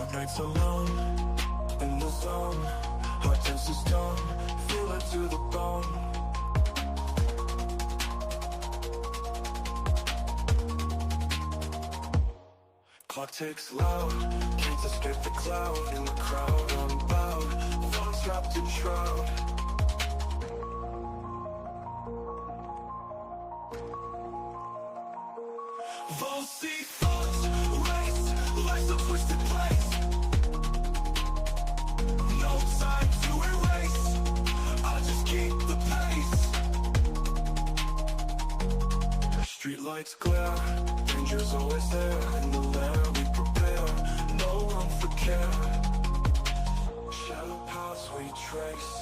Dark nights alone, in the zone. Heart turns to stone, feel it to the bone. Clock ticks loud, can't escape the cloud. In the crowd, unbowed, thoughts wrapped in shroud. Volsy thoughts race, life's a twisted place. No time to erase, I just keep the pace. Streetlights glare, danger's always there. In the lair we prepare, no room for care. Shadow paths we trace,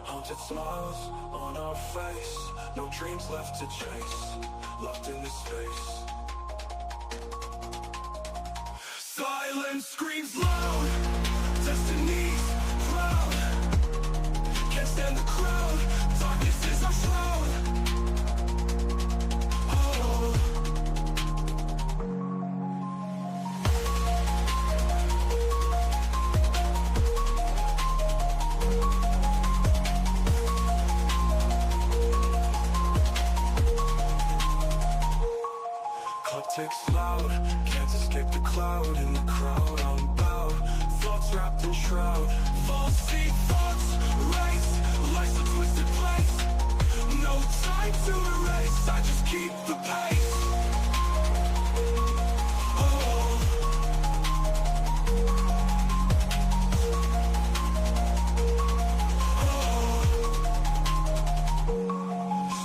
haunted smiles on our face. No dreams left to chase, locked in this space. Silence screams loud, destiny's proud. Can't stand the crowd, darkness is our shroud. Oh. Clock ticks loud, can't escape the cloud. In the crowd, unbowed, thoughts wrapped in shroud. Falsy thoughts race, life's a twisted place. No time to erase, I just keep the pace. Oh. Oh.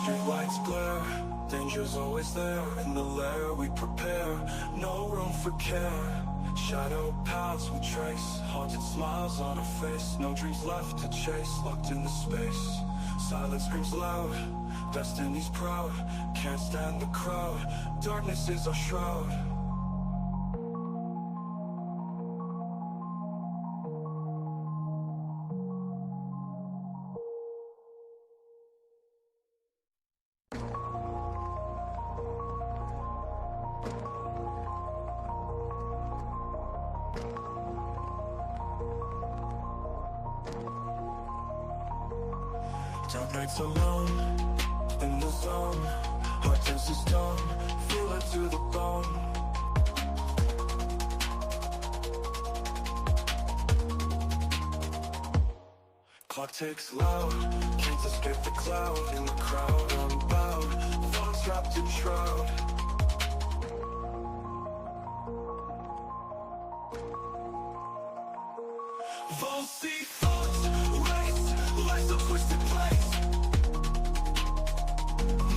Streetlights glare, danger's always there. In the lair we prepare, no room for care. Shadow paths we trace, haunted smiles on our face. No dreams left to chase, locked in the space. Silence screams loud, destiny's proud. Can't stand the crowd, darkness is our shroud. Dark nights alone, in the zone. Heart turns to stone, feel it to the bone. Clock ticks loud, can't escape the cloud. In the crowd, unbowed, thoughts wrapped in shroud. Volsy thoughts race, life's a twisted place.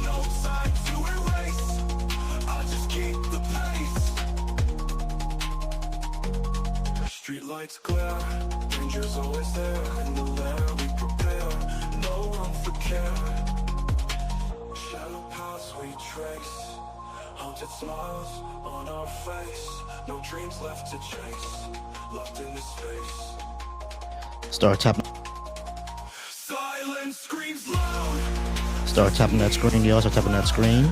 No time to erase, I just keep the pace. Streetlights glare, danger's always there. In the lair we prepare, no room for care. Shadow paths we trace, haunted smiles on our face. No dreams left to chase, locked in this space. Start tapping. Silence screams loud. Start tapping that screen, y'all. Start tapping that screen.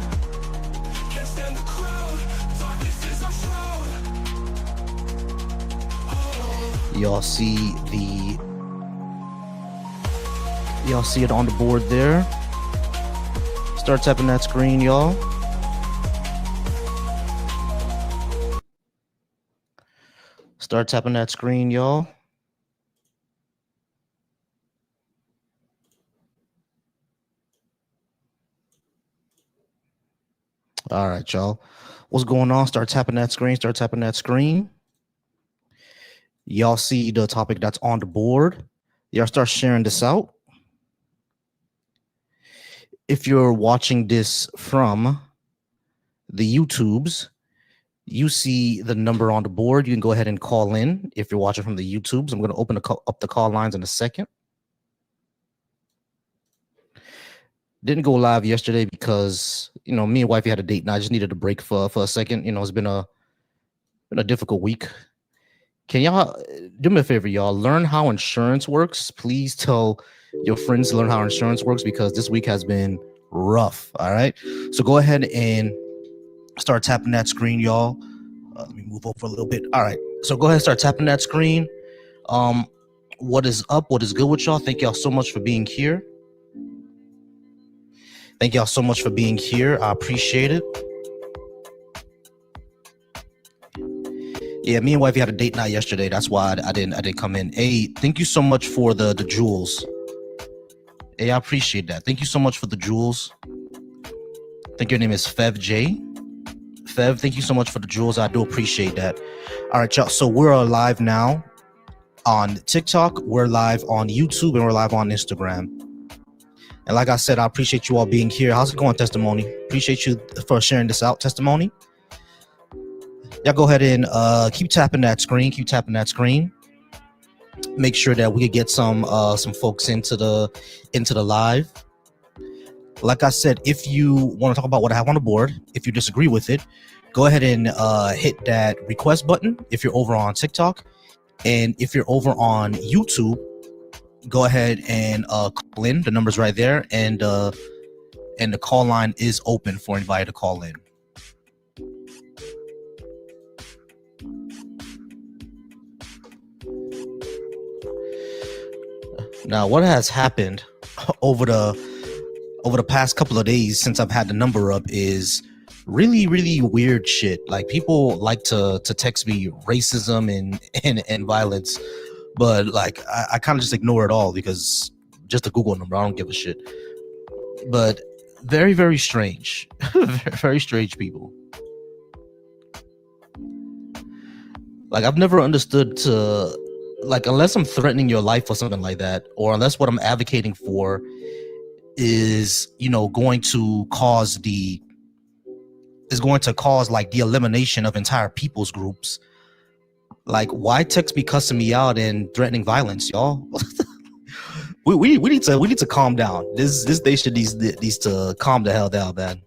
Can't stand the crowd, darkness is our shroud. Oh. Y'all see it on the board there. Start tapping that screen, y'all. Start tapping that screen, y'all. All right, y'all. What's going on? Start tapping that screen. Start tapping that screen. Y'all see the topic that's on the board. Y'all start sharing this out. If you're watching this from the YouTubes, you see the number on the board. You can go ahead and call in if you're watching from the YouTubes. I'm going to open up the call lines in a second. Didn't go live yesterday because, me and wifey had a date and I just needed a break for a second. It's been a difficult week. Can y'all do me a favor, y'all? Learn how insurance works. Please tell your friends to learn how insurance works because this week has been rough. All right. So go ahead and start tapping that screen, y'all. Let me move over a little bit. All right, so go ahead and start tapping that screen. What is up? What is good with y'all? Thank y'all so much for being here. Thank y'all so much for being here. I appreciate it. Yeah, me and wifey had a date night yesterday. That's why I didn't come in. Hey, thank you so much for the jewels. Hey, I appreciate that. Thank you so much for the jewels. I think your name is Fev J. Fev, thank you so much for the jewels. I do appreciate that. All right, y'all. So we're live now on TikTok. We're live on YouTube, and we're live on Instagram. And like I said, I appreciate you all being here. How's it going, Testimony? Appreciate you for sharing this out, Testimony. Y'all go ahead and keep tapping that screen. Keep tapping that screen. Make sure that we could get some folks into the live. Like I said, if you want to talk about what I have on the board, if you disagree with it, go ahead and hit that request button if you're over on TikTok. And if you're over on YouTube, go ahead and call in. The number's right there, and the call line is open for anybody to call in. Now, what has happened over the past couple of days since I've had the number up is really, really weird shit. Like, people like to text me racism and violence, but like I kind of just ignore it all because just a Google number. I don't give a shit. But very, very strange. Very strange people. Like, I've never understood like, unless I'm threatening your life or something like that, or unless what I'm advocating for is, going to cause like the elimination of entire people's groups. Like, why text me cussing me out and threatening violence, y'all? we need to calm down. This nation needs to calm the hell down, man.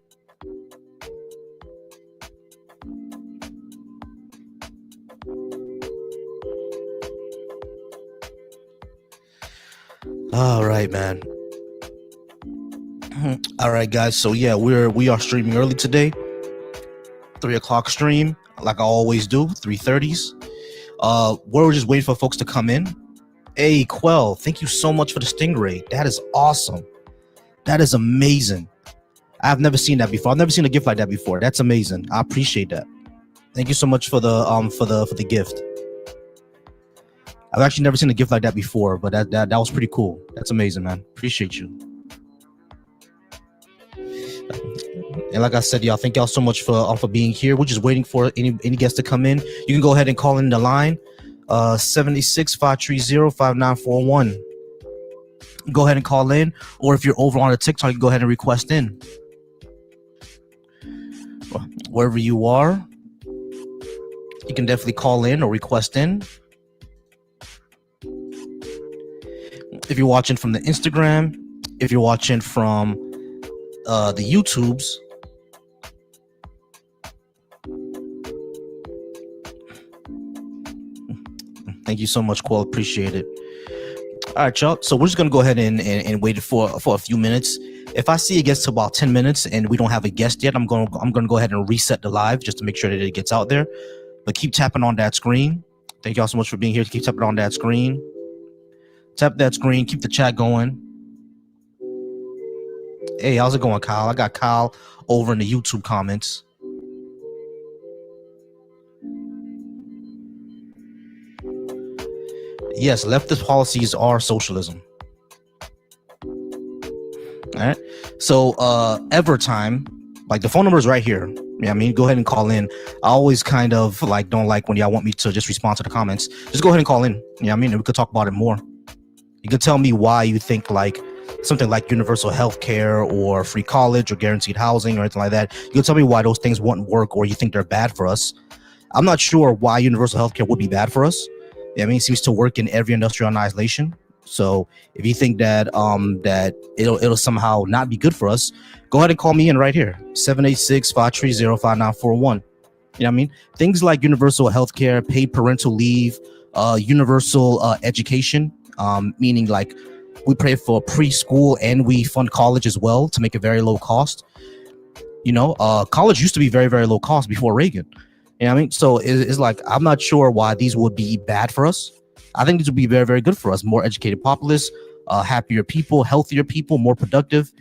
All right, man. All right, guys. So yeah, we are streaming early today. 3:00 stream, like I always do. 3:30s. We're just waiting for folks to come in. Hey, Quell, thank you so much for the Stingray. That is awesome. That is amazing. I've never seen that before. I've never seen a gift like that before. That's amazing. I appreciate that. Thank you so much for the gift. I've actually never seen a gift like that before, but that was pretty cool. That's amazing, man. Appreciate you. And like I said, y'all, thank y'all so much for being here. We're just waiting for any guests to come in. You can go ahead and call in the line, 786-530-5941. Go ahead and call in, or if you're over on the TikTok, you can go ahead and request in. Wherever you are, you can definitely call in or request in. If you're watching from the Instagram, if you're watching from the YouTubes, thank you so much, Quell. Appreciate it. All right, y'all. So we're just gonna go ahead and wait for a few minutes. If I see it gets to about 10 minutes and we don't have a guest yet, I'm gonna go ahead and reset the live just to make sure that it gets out there. But keep tapping on that screen. Thank y'all so much for being here. Keep tapping on that screen. Tap that screen. Keep the chat going. Hey, how's it going, Kyle? I got Kyle over in the YouTube comments. Yes, leftist policies are socialism. All right. So Evertime, like the phone number is right here. Yeah, I mean, go ahead and call in. I always kind of like don't like when y'all want me to just respond to the comments. Just go ahead and call in. Yeah, I mean, we could talk about it more. You can tell me why you think like something like universal health care or free college or guaranteed housing or anything like that. You can tell me why those things wouldn't work or you think they're bad for us. I'm not sure why universal health care would be bad for us. Yeah, I mean, it seems to work in every industrialized nation. So if you think that that it'll somehow not be good for us, go ahead and call me in right here, 786-530-5941. You know what I mean? Things like universal health care, paid parental leave, universal education, meaning like we pay for preschool and we fund college as well to make it very low cost. You know, college used to be very, very low cost before Reagan. You know what I mean? So it's like, I'm not sure why these would be bad for us. I think these would be very, very good for us. More educated populace, happier people, healthier people, more productive.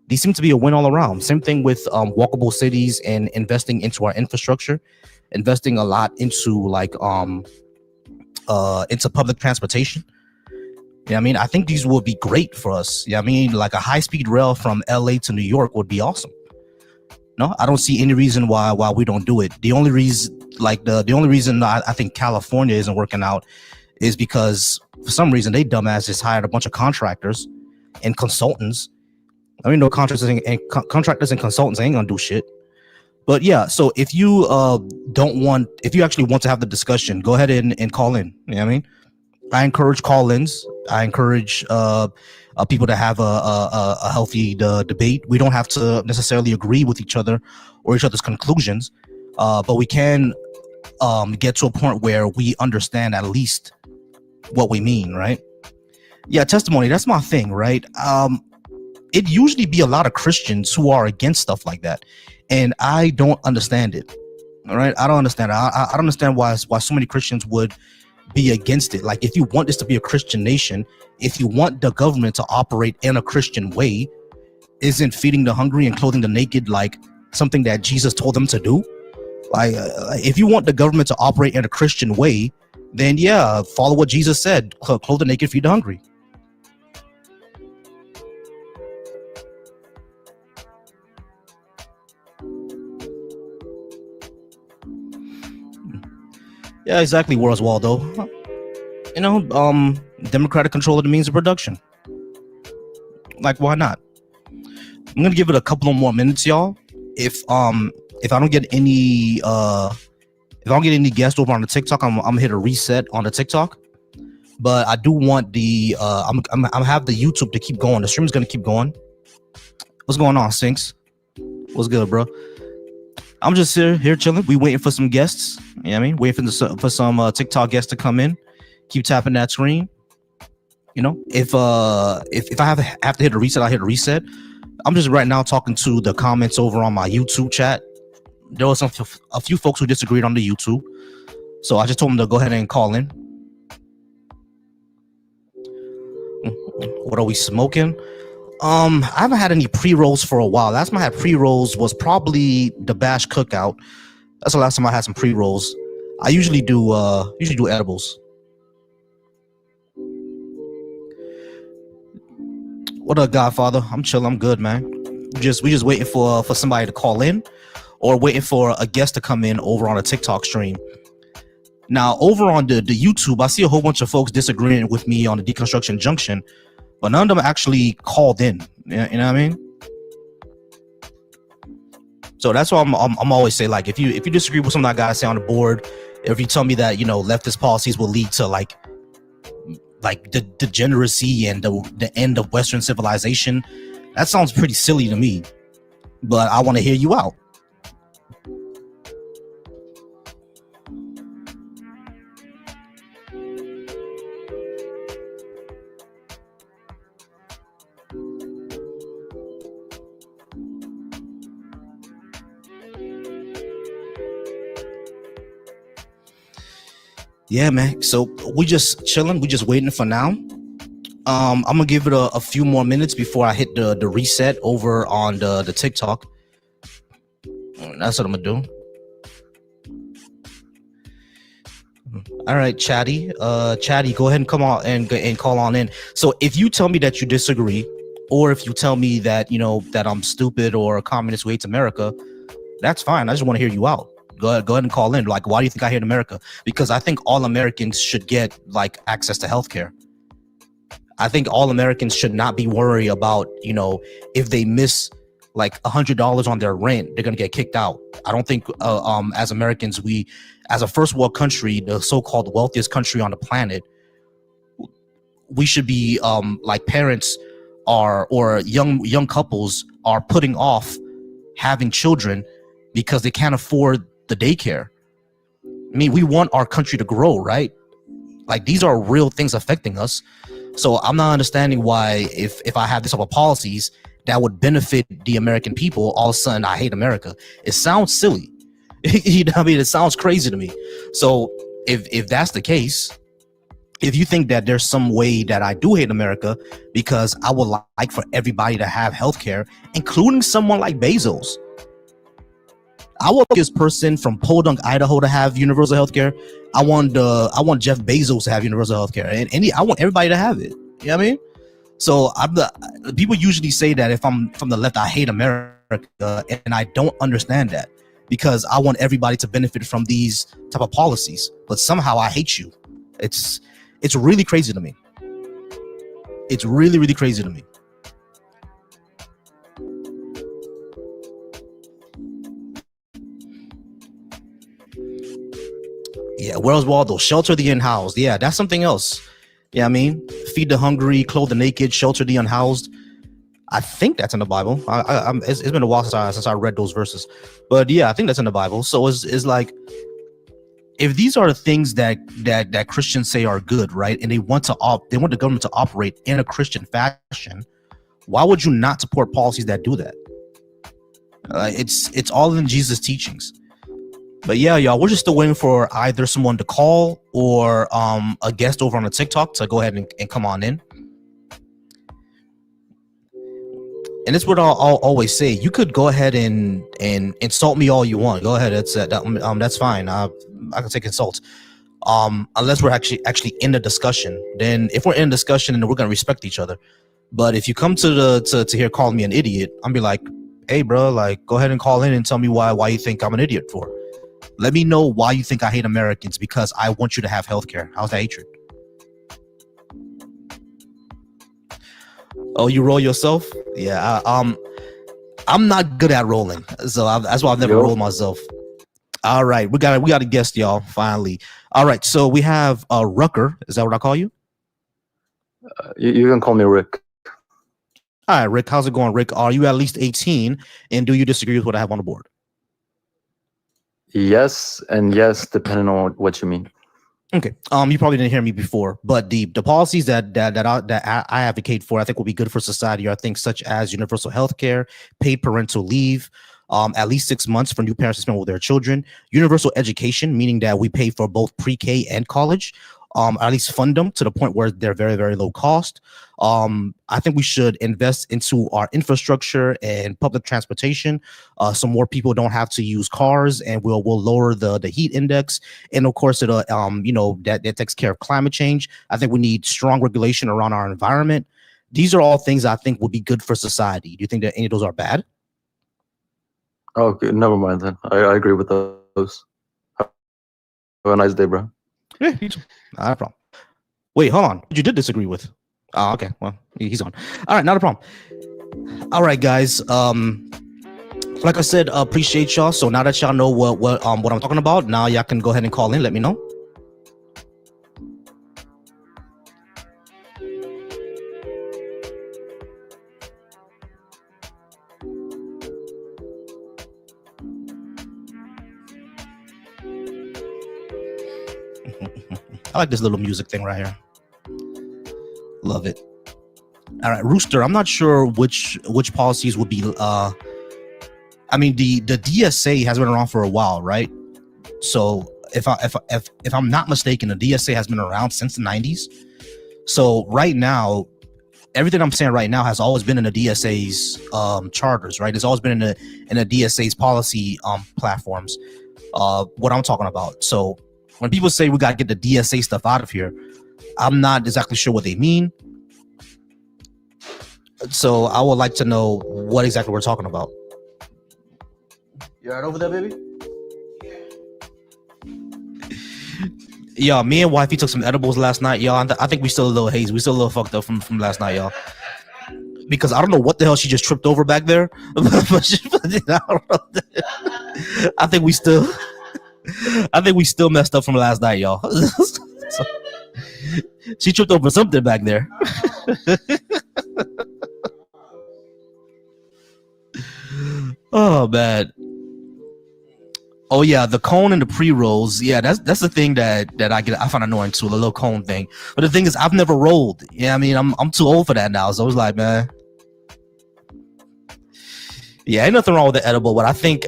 These seem to be a win all around. Same thing with walkable cities and investing into our infrastructure, investing a lot into into public transportation. Yeah, I mean, I think these would be great for us. Yeah, I mean, like a high-speed rail from LA to New York would be awesome. No, I don't see any reason why we don't do it. The only reason, the only reason I think California isn't working out is because for some reason they dumbasses hired a bunch of contractors and consultants. I mean, no contractors and consultants ain't gonna do shit. But yeah, so if you if you actually want to have the discussion, go ahead and call in. You know what I mean? I encourage call-ins. I encourage people to have a healthy debate. We don't have to necessarily agree with each other or each other's conclusions, but we can get to a point where we understand at least what we mean, right? Yeah, testimony, that's my thing, right? It usually be a lot of Christians who are against stuff like that, and I don't understand it. All right, I don't understand it. I don't understand why so many Christians would be against it. Like, if you want this to be a Christian nation, if you want the government to operate in a Christian way, isn't feeding the hungry and clothing the naked like something that Jesus told them to do? Like, if you want the government to operate in a Christian way, then yeah, follow what Jesus said: clothe the naked, feed the hungry. Yeah, exactly, Where's Waldo. You know, democratic control of the means of production. Like, why not? I'm gonna give it a couple of more minutes, y'all. If I don't get any guests over on the TikTok, I'm gonna hit a reset on the TikTok. But I do want the I'm have the YouTube to keep going. The stream is gonna keep going. What's going on, Sinks? What's good, bro? I'm just here chilling. We waiting for some guests. You know what I mean? Waiting for some TikTok guests to come in. Keep tapping that screen. You know, if I have to hit a reset, I'll hit a reset. I'm just right now talking to the comments over on my YouTube chat. There was a few folks who disagreed on the YouTube, so I just told them to go ahead and call in. What are we smoking? I haven't had any pre-rolls for a while. Last time I had pre-rolls was probably the Bash Cookout. That's the last time I had some pre-rolls. I usually do edibles. What up, Godfather? I'm chill. I'm good, man. We just waiting for somebody to call in, or waiting for a guest to come in over on a TikTok stream. Now, over on the YouTube, I see a whole bunch of folks disagreeing with me on the Deconstruction Junction, but none of them actually called in. You know what I mean? So that's why I'm always say, like, if you disagree with something I gotta say on the board, if you tell me that, you know, leftist policies will lead to like the degeneracy and the end of Western civilization, that sounds pretty silly to me. But I want to hear you out. Yeah, man. So we just chilling. We just waiting for now. I'm gonna give it a few more minutes before I hit the reset over on the TikTok. That's what I'm gonna do. All right, Chatty. Chatty, go ahead and come on and call on in. So if you tell me that you disagree, or if you tell me that, you know, that I'm stupid or a communist who hates America, that's fine. I just want to hear you out. Go ahead and call in. Like, why do you think I hate America? Because I think all Americans should get like access to healthcare. I think all Americans should not be worried about, you know, if they miss like $100 on their rent, they're gonna get kicked out. I don't think as Americans, we, as a first world country, the so-called wealthiest country on the planet, we should be like parents are, or young couples are putting off having children because they can't afford the daycare. I mean, we want our country to grow, right? Like, these are real things affecting us. So I'm not understanding why if I have this type of policies that would benefit the American people, all of a sudden I hate America. It sounds silly. You know what I mean? It sounds crazy to me. So if that's the case, if you think that there's some way that I do hate America because I would like for everybody to have healthcare, including someone like Bezos. I want this person from Podunk, Idaho to have universal healthcare. I want Jeff Bezos to have universal healthcare, and I want everybody to have it. You know what I mean? So people usually say that if I'm from the left, I hate America, and I don't understand that because I want everybody to benefit from these type of policies, but somehow I hate you. It's really crazy to me. It's really, really crazy to me. Yeah, where's Waldo? Shelter the unhoused. Yeah, that's something else. Yeah, I mean, feed the hungry, clothe the naked, shelter the unhoused. I think that's in the Bible. It's been a while since I read those verses, but yeah, I think that's in the Bible. So it's like, if these are the things that Christians say are good, right, and they want the government to operate in a Christian fashion, why would you not support policies that do that? It's all in Jesus' teachings. But yeah, y'all, we're just still waiting for either someone to call or a guest over on the TikTok to go ahead and come on in. And it's what I'll always say. You could go ahead and insult me all you want. Go ahead. That's fine. I can take insults. Unless we're actually in the discussion. Then if we're in a discussion, then we're gonna respect each other. But if you come to here calling me an idiot, I'm be like, hey, bro, like, go ahead and call in and tell me why you think I'm an idiot for. Let me know why you think I hate Americans because I want you to have healthcare. How's that hatred? Oh, you roll yourself? Yeah. I'm not good at rolling, so that's why I've never rolled myself. All right, we got a guest, y'all. Finally. All right, so we have Rucker. Is that what I call you? You can call me Rick. All right, Rick. How's it going, Rick? Are you at least 18? And do you disagree with what I have on the board? Yes, and yes, depending on what you mean. Okay. You probably didn't hear me before, but the policies that I advocate for, I think will be good for society are things such as universal health care, paid parental leave, at least 6 months for new parents to spend with their children, universal education, meaning that we pay for both pre-K and college, at least fund them to the point where they're very, very low cost. I think we should invest into our infrastructure and public transportation, so more people don't have to use cars, and we'll lower the heat index. And of course, it'll that takes care of climate change. I think we need strong regulation around our environment. These are all things I think would be good for society. Do you think that any of those are bad? Okay, never mind then. I agree with those. Have a nice day, bro. Yeah, not a problem. Wait, hold on. You did disagree with? Oh, okay. Well, he's on. All right, not a problem. All right, guys. Like I said, appreciate y'all. So now that y'all know what I'm talking about, now y'all can go ahead and call in. Let me know. I like this little music thing right here. Love it. All right, Rooster. I'm not sure which policies would be. I mean, the DSA has been around for a while, right? So if I'm not mistaken, the DSA has been around since the 90s. So right now, everything I'm saying right now has always been in the DSA's charters, right? It's always been in the DSA's policy platforms. What I'm talking about. So when people say we got to get the DSA stuff out of here, I'm not exactly sure what they mean. So I would like to know what exactly we're talking about. You all right over there, baby? Y'all, me and wifey took some edibles last night, y'all. I think we still a little hazy. We still a little fucked up from last night, y'all. Because I don't know what the hell she just tripped over back there. I think we still messed up from last night, y'all. So, she tripped over something back there. Oh man. Oh yeah, the cone and the pre-rolls. Yeah, that's the thing that I find annoying too, the little cone thing. But the thing is, I've never rolled. Yeah, I mean, I'm too old for that now. So I was like, man. Yeah, ain't nothing wrong with the edible, but I think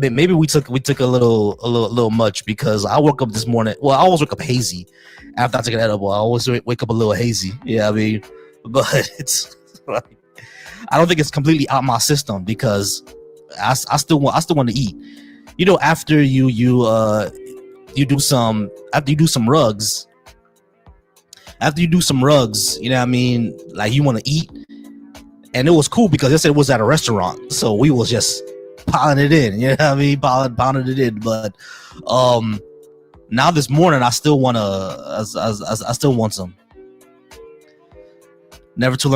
maybe we took a little much, because I woke up this morning. Well, I always wake up hazy after I take an edible. I always wake up a little hazy. Yeah, I mean, but it's like, I don't think it's completely out my system, because I still want to eat. You know, after you do some rugs. After you do some rugs, you know what I mean? Like, you want to eat. And it was cool because they said it was at a restaurant. So we was just piling it in. You know what I mean? Pounding it in. But now this morning, I still want I still want some. Never too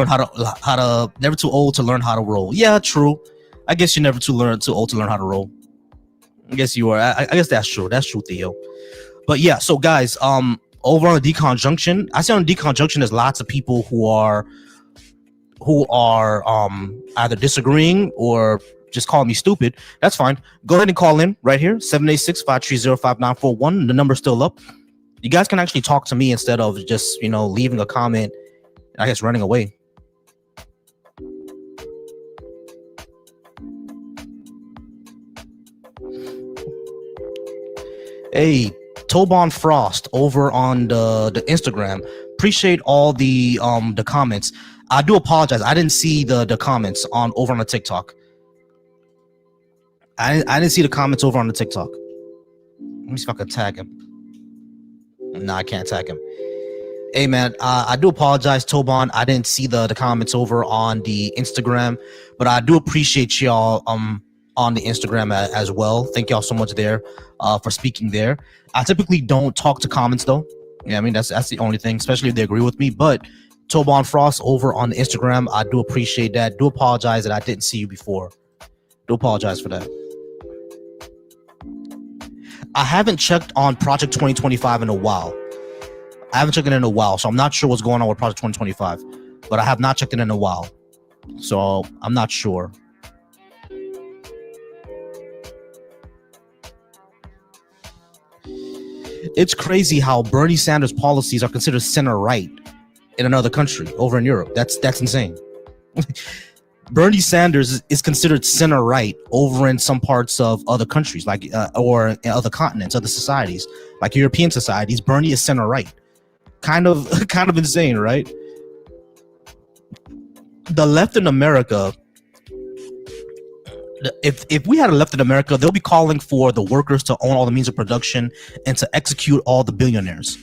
old to learn how to roll. Yeah, true. I guess you're never too old to learn how to roll. I guess you are. I guess that's true. That's true, Theo. But yeah, so guys, over on the deconjunction, I see on the deconjunction there's lots of people who are either disagreeing or just calling me stupid. That's fine. Go ahead and call in right here, 786-530-5941. The number's still up. You guys can actually talk to me instead of just, leaving a comment, I guess, running away. Hey, Tobon Frost over on the Instagram. Appreciate all the comments. I do apologize. I didn't see the comments over on the TikTok. I didn't see the comments over on the TikTok. Let me see if I can tag him. No, I can't tag him. Hey man, I do apologize, Tobon. I didn't see the comments over on the Instagram, but I do appreciate y'all on the Instagram as well. Thank y'all so much there for speaking there. I typically don't talk to comments though. Yeah, I mean that's the only thing, especially if they agree with me. But Tobon Frost over on the Instagram, I do appreciate that. Do apologize that I didn't see you before. Do apologize for that. I haven't checked on Project 2025 in a while. I haven't checked it in a while, so I'm not sure what's going on with Project 2025. But I have not checked it in a while, so I'm not sure. It's crazy how Bernie Sanders' policies are considered center-right in another country over in Europe. That's insane. Bernie Sanders is considered center-right over in some parts of other countries, like or in other continents, other societies, like European societies. Bernie is center-right. Kind of insane, right? The left in America, if we had a left in America, they'll be calling for the workers to own all the means of production and to execute all the billionaires.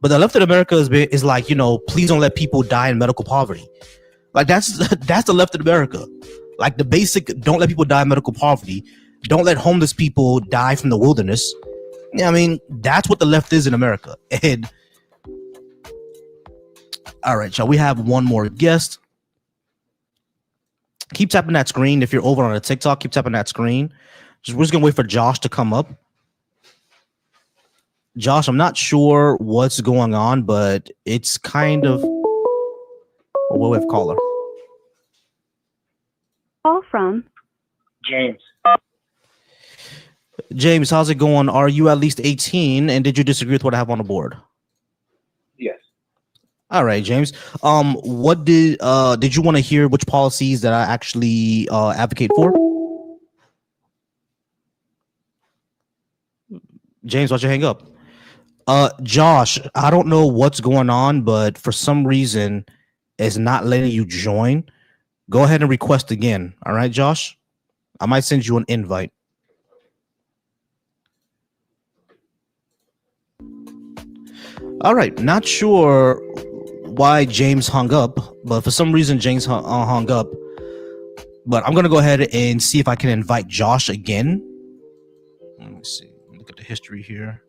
But the left in America is like, please don't let people die in medical poverty. Like that's the left in America. Like the basic, don't let people die in medical poverty. Don't let homeless people die from the wilderness. I mean, that's what the left is in America. And all right, shall we have one more guest? Keep tapping that screen. If you're over on the TikTok, keep tapping that screen. We're just gonna wait for Josh to come up. Josh, I'm not sure what's going on, but it's kind of. We'll have caller. Call from James. James, how's it going? Are you at least 18? And did you disagree with what I have on the board? Yes. All right, James. What did you want to hear? Which policies that I actually advocate for? James, why'd you hang up? Josh, I don't know what's going on, but for some reason, it's not letting you join. Go ahead and request again. All right, Josh? I might send you an invite. All right, not sure why James hung up, but for some reason James hung up. But I'm going to go ahead and see if I can invite Josh again. Let me see. Look at the history here.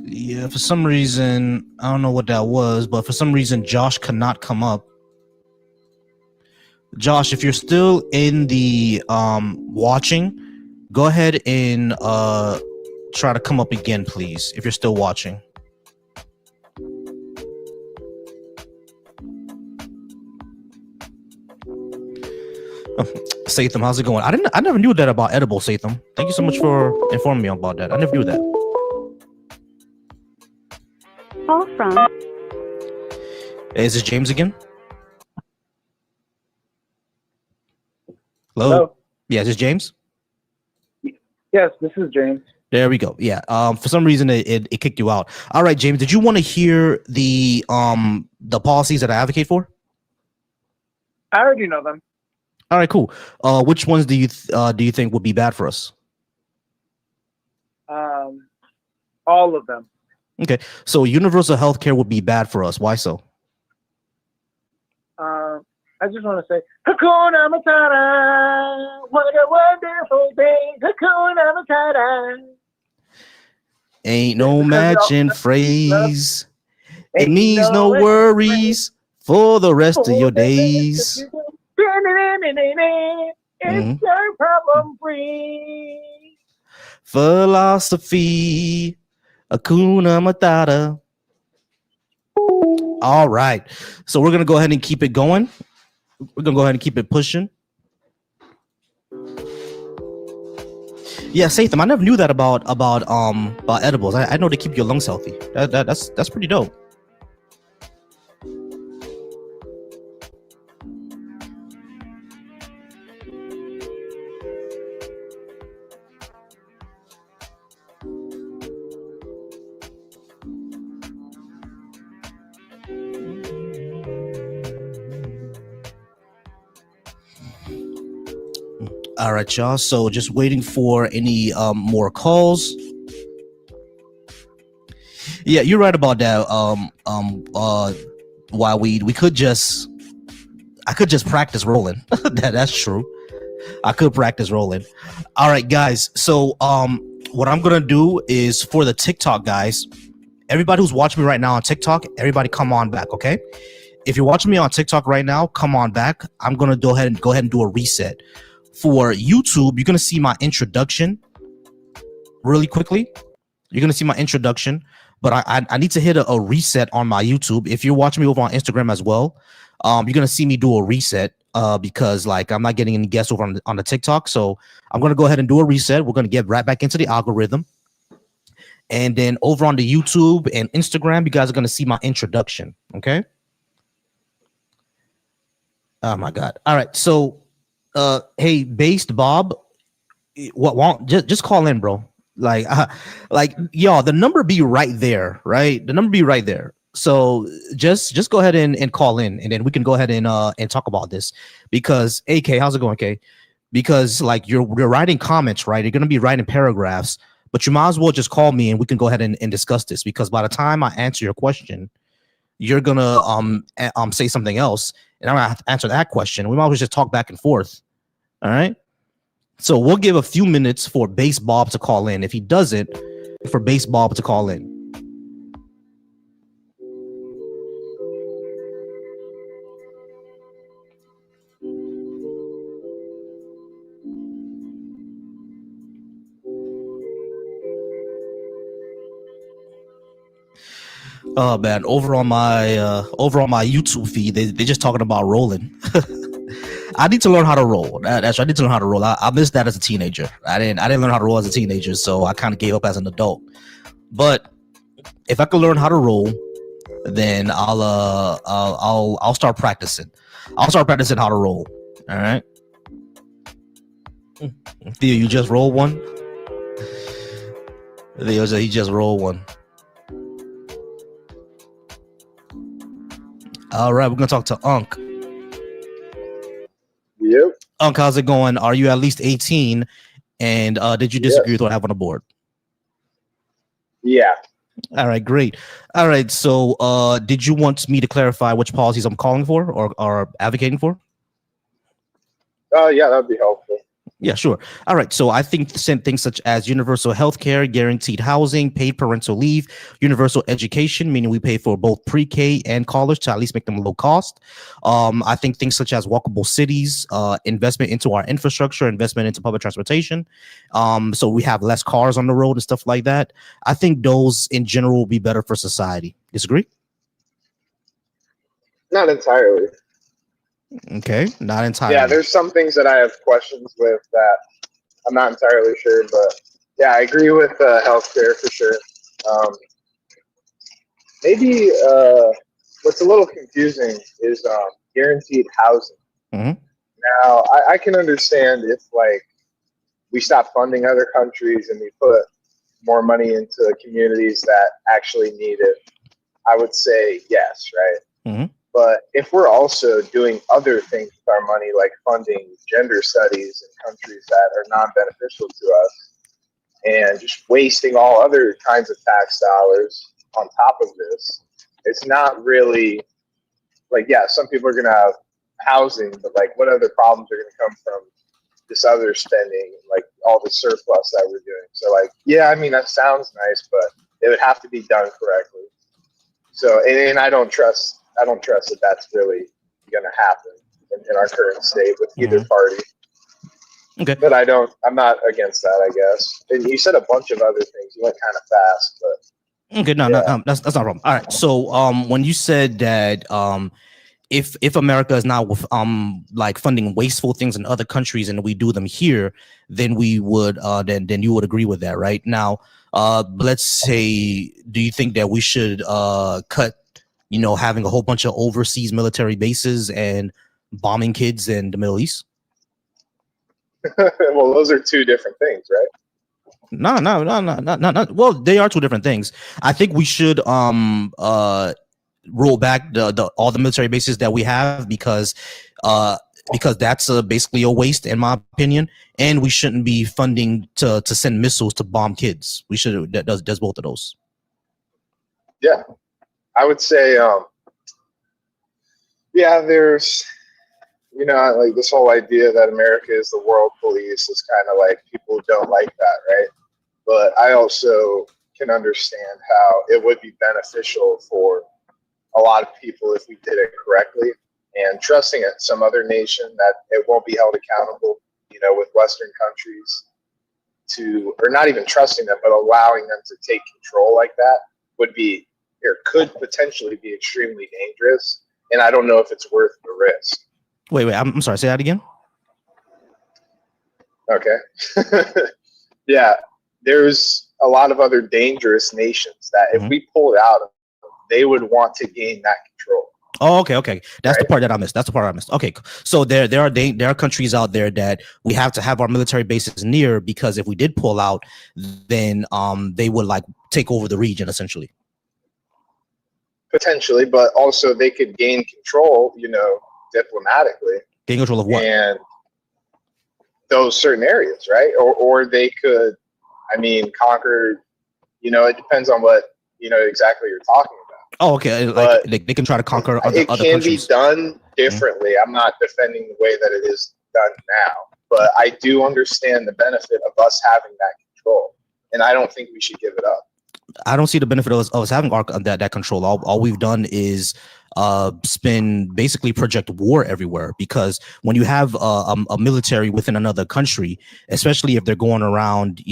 Yeah, for some reason, I don't know what that was, but for some reason, Josh cannot come up. Josh, if you're still in the watching, go ahead and try to come up again, please, if you're still watching. Satham, how's it going? I never knew that about edible, Satham. Thank you so much for informing me about that. I never knew that. call from Is this James again? Hello. Hello? Yeah, is this James? Yes, this is James. There we go. Yeah. For some reason it kicked you out. All right, James. Did you want to hear the policies that I advocate for? I already know them. All right, cool. Which ones do you think would be bad for us? All of them. Okay. So universal health care would be bad for us. Why so? I just want to say, Hakuna Matata, what a wonderful day, Hakuna Matata. Ain't no matching phrase. It Ain't means no no worries for the rest of your days. It's your problem free. Philosophy, Hakuna Matata. All right. So we're going to go ahead and keep it going. We're going to go ahead and keep it pushing. Yeah, Satham, I never knew that about edibles. I know they keep your lungs healthy. That's pretty dope. All right, y'all. So just waiting for any more calls. Yeah, you're right about that. Why we could just, I could just practice rolling. That's true. I could practice rolling. All right, guys. So what I'm gonna do is for the TikTok guys, everybody who's watching me right now on TikTok, everybody come on back, okay? If you're watching me on TikTok right now, come on back. I'm gonna go ahead and do a reset. For YouTube, you're gonna see my introduction really quickly. You're gonna see my introduction, but I need to hit a reset on my YouTube. If you're watching me over on Instagram as well, you're gonna see me do a reset because like I'm not getting any guests over on the TikTok. So I'm gonna go ahead and do a reset. We're gonna get right back into the algorithm. And then over on the YouTube and Instagram, you guys are gonna see my introduction. Okay. Oh my God. All right. So hey, Based Bob, what just call in, bro. Like y'all, the number be right there, right? The number be right there. So just go ahead and call in, and then we can go ahead and talk about this. Because AK, how's it going, K? Because like you're writing comments, right? You're gonna be writing paragraphs, but you might as well just call me and we can go ahead and discuss this, because by the time I answer your question, you're gonna say something else, and I'm gonna have to answer that question. We might as well just talk back and forth. All right. So we'll give a few minutes for Base Bob to call in. If he doesn't, for Base Bob to call in. Oh man, over on my YouTube feed, they're just talking about rolling. I need to learn how to roll. That's right. I need to learn how to roll. I missed that as a teenager. I didn't learn how to roll as a teenager, so I kind of gave up as an adult. But if I could learn how to roll, then I'll start practicing. I'll start practicing how to roll. All right. Theo, you just roll one. Theo said he just rolled one. All right, we're gonna talk to Unc. Yep. Unc, how's it going? Are you at least 18? And did you disagree with what I have on the board? Yeah. All right, great. All right, so did you want me to clarify which policies I'm calling for or advocating for? Yeah, that'd be helpful. Yeah, sure. All right. So I think things such as universal health care, guaranteed housing, paid parental leave, universal education, meaning we pay for both pre-K and college to at least make them low cost. I think things such as walkable cities, investment into our infrastructure, investment into public transportation. So we have less cars on the road and stuff like that. I think those in general will be better for society. Disagree? Not entirely. Okay, not entirely. Yeah, there's some things that I have questions with that I'm not entirely sure, but yeah, I agree with healthcare for sure. Maybe what's a little confusing is guaranteed housing. Mm-hmm. Now, I can understand if like we stop funding other countries and we put more money into communities that actually need it. I would say yes, right? Mm-hmm. But if we're also doing other things with our money, like funding gender studies in countries that are non-beneficial to us, and just wasting all other kinds of tax dollars on top of this, it's not really like, yeah, some people are going to have housing, but like what other problems are going to come from this other spending, like all the surplus that we're doing? So like, yeah, I mean, that sounds nice, but it would have to be done correctly. So, and I don't trust that that's really going to happen in our current state with either party. Okay. But I'm not against that, I guess. And you said a bunch of other things. You went kind of fast, but. Okay, no, that's not a problem. All right. So, when you said that, if America is not like funding wasteful things in other countries and we do them here, then we would then you would agree with that, right? Now, let's say, do you think that we should cut, having a whole bunch of overseas military bases and bombing kids in the Middle East? Well, those are two different things, right? No. Well, they are two different things. I think we should roll back all the military bases that we have because that's basically a waste, in my opinion. And we shouldn't be funding to send missiles to bomb kids. We should does both of those. Yeah, I would say, there's, like this whole idea that America is the world police is kind of like people don't like that, right? But I also can understand how it would be beneficial for a lot of people if we did it correctly, and trusting it some other nation that it won't be held accountable, with Western countries or not even trusting them, but allowing them to take control like that could potentially be extremely dangerous. And I don't know if it's worth the risk. Wait, I'm sorry. Say that again. Okay. Yeah, there's a lot of other dangerous nations that if we pulled out of them, they would want to gain that control. Oh, okay. That's the part that I missed. Okay, so there are countries out there that we have to have our military bases near, because if we did pull out, then they would like take over the region essentially. Potentially, but also they could gain control, diplomatically. Gain control of what? And those certain areas, right? Or they could, conquer. It depends on what exactly you're talking about. Oh, okay. Like they can try to conquer other countries. It can be done differently. I'm not defending the way that it is done now, but I do understand the benefit of us having that control, and I don't think we should give it up. I don't see the benefit of us having that control. All we've done is basically project war everywhere, because when you have a military within another country, especially if they're going around,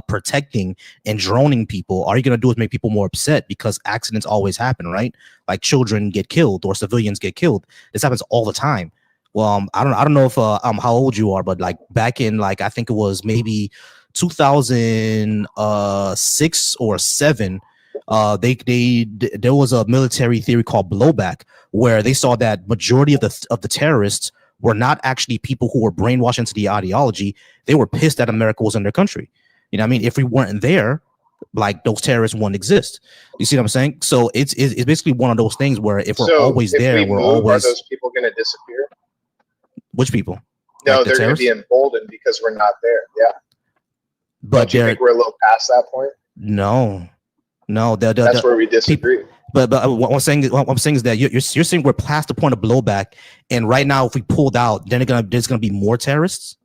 protecting and droning people, all you're going to do is make people more upset, because accidents always happen, right? Like children get killed or civilians get killed. This happens all the time. Well, I don't know if how old you are, but like back in I think it was maybe 2006 or 7, there was a military theory called blowback, where they saw that majority of the terrorists were not actually people who were brainwashed into the ideology. They were pissed that America was in their country. You know what I mean? If we weren't there, like, those terrorists wouldn't exist. You see what I'm saying? So it's basically one of those things where if we're always there, we're always. Are those people going to disappear? Which people? No, like they're going to be emboldened because we're not there. Yeah. But do you think we're a little past that point? No, that's where we disagree. But what I'm saying is that you're saying we're past the point of blowback, and right now, if we pulled out, then there's gonna be more terrorists.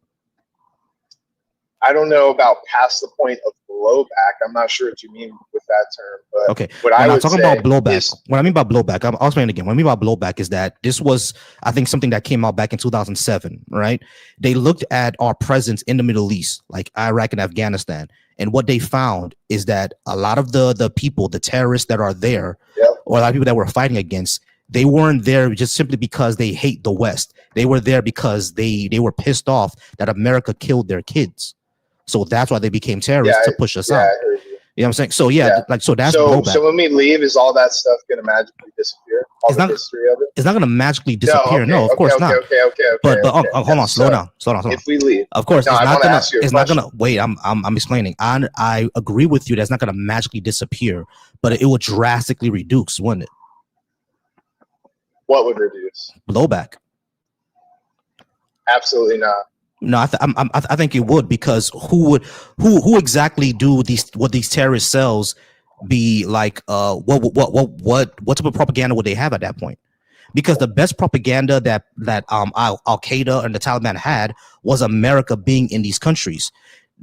I don't know about past the point of blowback. I'm not sure what you mean with that term. But okay, what I'm talking about blowback. What I mean by blowback, I'll explain it again. What I mean by blowback is that this was, I think, something that came out back in 2007, right? They looked at our presence in the Middle East, like Iraq and Afghanistan, and what they found is that a lot of the people, the terrorists that are there, or a lot of people that we're fighting against, they weren't there just simply because they hate the West. They were there because they were pissed off that America killed their kids. So that's why they became terrorists, to push us out. You know what I'm saying? So yeah. Like so that's blowback. So when we leave, is all that stuff going to magically disappear? All the history of it? It's not going to magically disappear. No, of course not. Okay. But hold on, slow down. If we leave, of course, no, it's not gonna. Wait, I'm explaining. I agree with you. That's not gonna magically disappear, but it would drastically reduce, wouldn't it? What would reduce? Blowback. Absolutely not. No, I think it would, because who exactly do these terrorist cells be like? What type of propaganda would they have at that point? Because the best propaganda that Al Qaeda and the Taliban had was America being in these countries.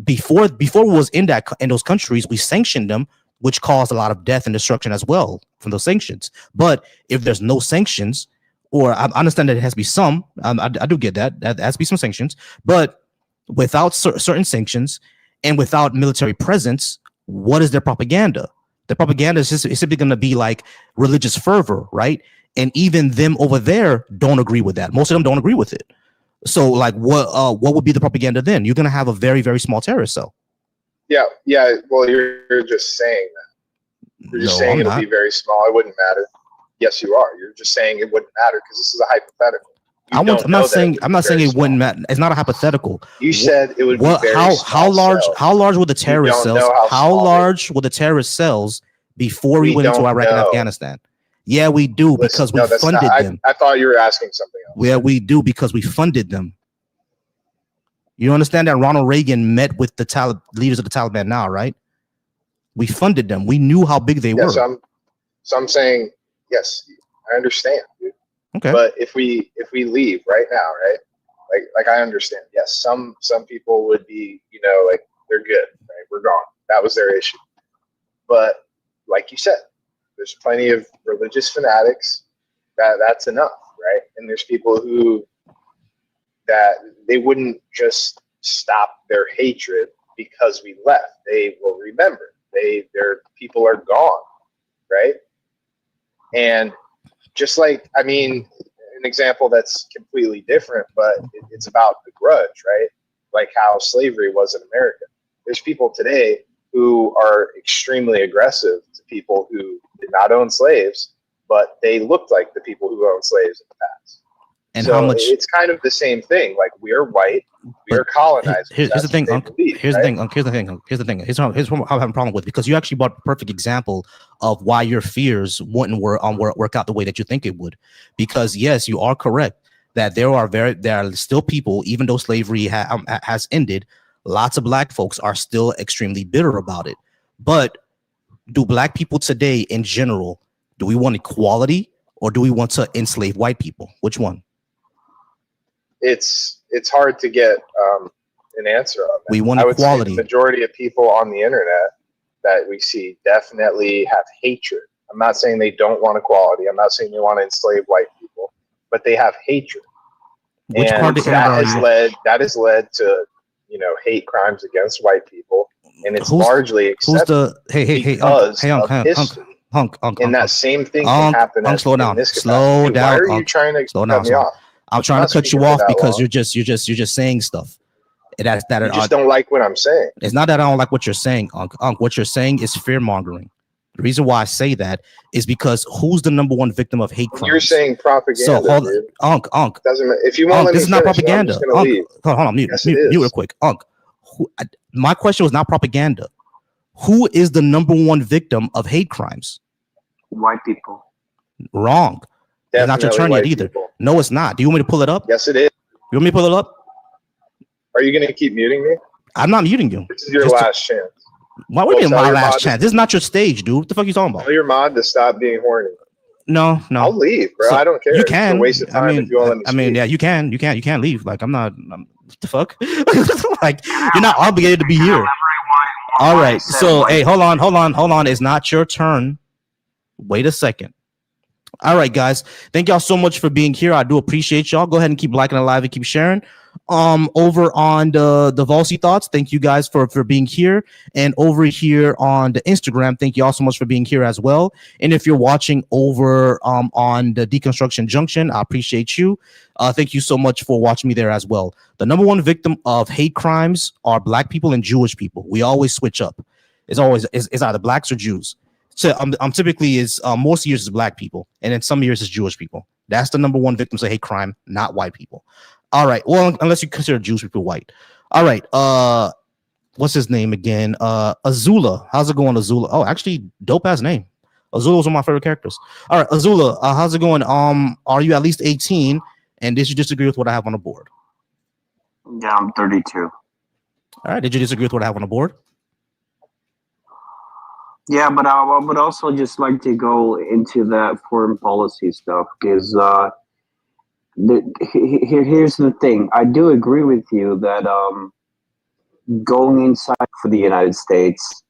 Before we was in those countries, we sanctioned them, which caused a lot of death and destruction as well from those sanctions. But if there's no sanctions, or I understand that it has to be some, I do get that there has to be some sanctions, but without certain sanctions and without military presence, what is their propaganda? The propaganda is simply going to be like religious fervor, right? And even them over there don't agree with that. Most of them don't agree with it. So like what would be the propaganda then? You're going to have a very, very small terrorist cell. Yeah. Well, you're just saying that. You're just saying it'll be very small. It wouldn't matter. Yes, you are. You're just saying it wouldn't matter because this is a hypothetical. I'm not saying it wouldn't matter. It's not a hypothetical. You said it would be very small. How large were the terrorist cells? How large were the terrorist cells before we went into Iraq and Afghanistan? Yeah, we do, because we funded them. I thought you were asking something else. Yeah, we do, because we funded them. You understand that Ronald Reagan met with the leaders of the Taliban now, right? We funded them. We knew how big they were. So I'm saying, yes, I understand, dude. Okay. But if we leave right now, right? Like I understand. Yes, some people would be, like they're good, right? We're gone. That was their issue. But like you said, there's plenty of religious fanatics that's enough, right? And there's people that they wouldn't just stop their hatred because we left. They will remember. Their people are gone, right? And just like, an example that's completely different, but it's about the grudge, right? Like how slavery was in America. There's people today who are extremely aggressive to people who did not own slaves, but they looked like the people who owned slaves in the past. And so how much? It's kind of the same thing. Like, we are white, we are colonized. Here's the thing, Unc. Here's the thing. Here's what I have a problem with, because you actually brought a perfect example of why your fears wouldn't work out the way that you think it would. Because yes, you are correct that there are still people, even though slavery has ended, lots of black folks are still extremely bitter about it. But do black people today in general, do we want equality, or do we want to enslave white people? Which one? It's hard to get an answer on that. We want equality. I would say the majority of people on the internet that we see definitely have hatred. I'm not saying they don't want equality. I'm not saying they want to enslave white people, but they have hatred. Which part of that has led to hate crimes against white people, and it's largely accepted because of history. And that same thing can happen. Slow down. Why are you trying to cut me off? I'm trying to cut you off because you're just saying stuff. You just don't like what I'm saying. It's not that I don't like what you're saying, Unc. What you're saying is fear mongering. The reason why I say that is because who's the number one victim of hate crimes? You're saying propaganda. So Unc. Doesn't matter. If you want, this is not propaganda. Unc, hold on, mute real quick. Unc, my question was not propaganda. Who is the number one victim of hate crimes? White people. Wrong. It's not your turn yet either. People. No, it's not. Do you want me to pull it up? Yes, it is. You want me to pull it up? Are you going to keep muting me? I'm not muting you. This is your last chance. Why would it be my last chance? This is not your stage, dude. What the fuck are you talking about? Tell your mod to stop being horny. No. I'll leave, bro. I don't care. You can. It's a waste of time if you want to let me speak. Yeah, you can. You can't leave. Like, what the fuck? Like, you're not obligated to be here. All right. So, hey, hold on. It's not your turn. Wait a second. All right, guys. Thank y'all so much for being here. I do appreciate y'all. Go ahead and keep liking the live and keep sharing. Over on the Volsy Thoughts, thank you guys for being here. And over here on the Instagram, thank you all so much for being here as well. And if you're watching over on the Deconstruction Junction, I appreciate you. Thank you so much for watching me there as well. The number one victim of hate crimes are black people and Jewish people. We always switch up. It's always it's either blacks or Jews. So typically is most years is black people, and then some years is Jewish people. That's the number one victims of hate crime, not white people. All right. Well, unless you consider Jewish people white. All right. What's his name again? Azula. How's it going, Azula? Oh, actually, dope ass name. Azula was one of my favorite characters. All right, Azula, how's it going? Are you at least 18? And did you disagree with what I have on the board? Yeah, I'm 32. All right. Did you disagree with what I have on the board? Yeah, but I would also just like to go into that foreign policy stuff because here's the thing. I do agree with you that going inside for the United States,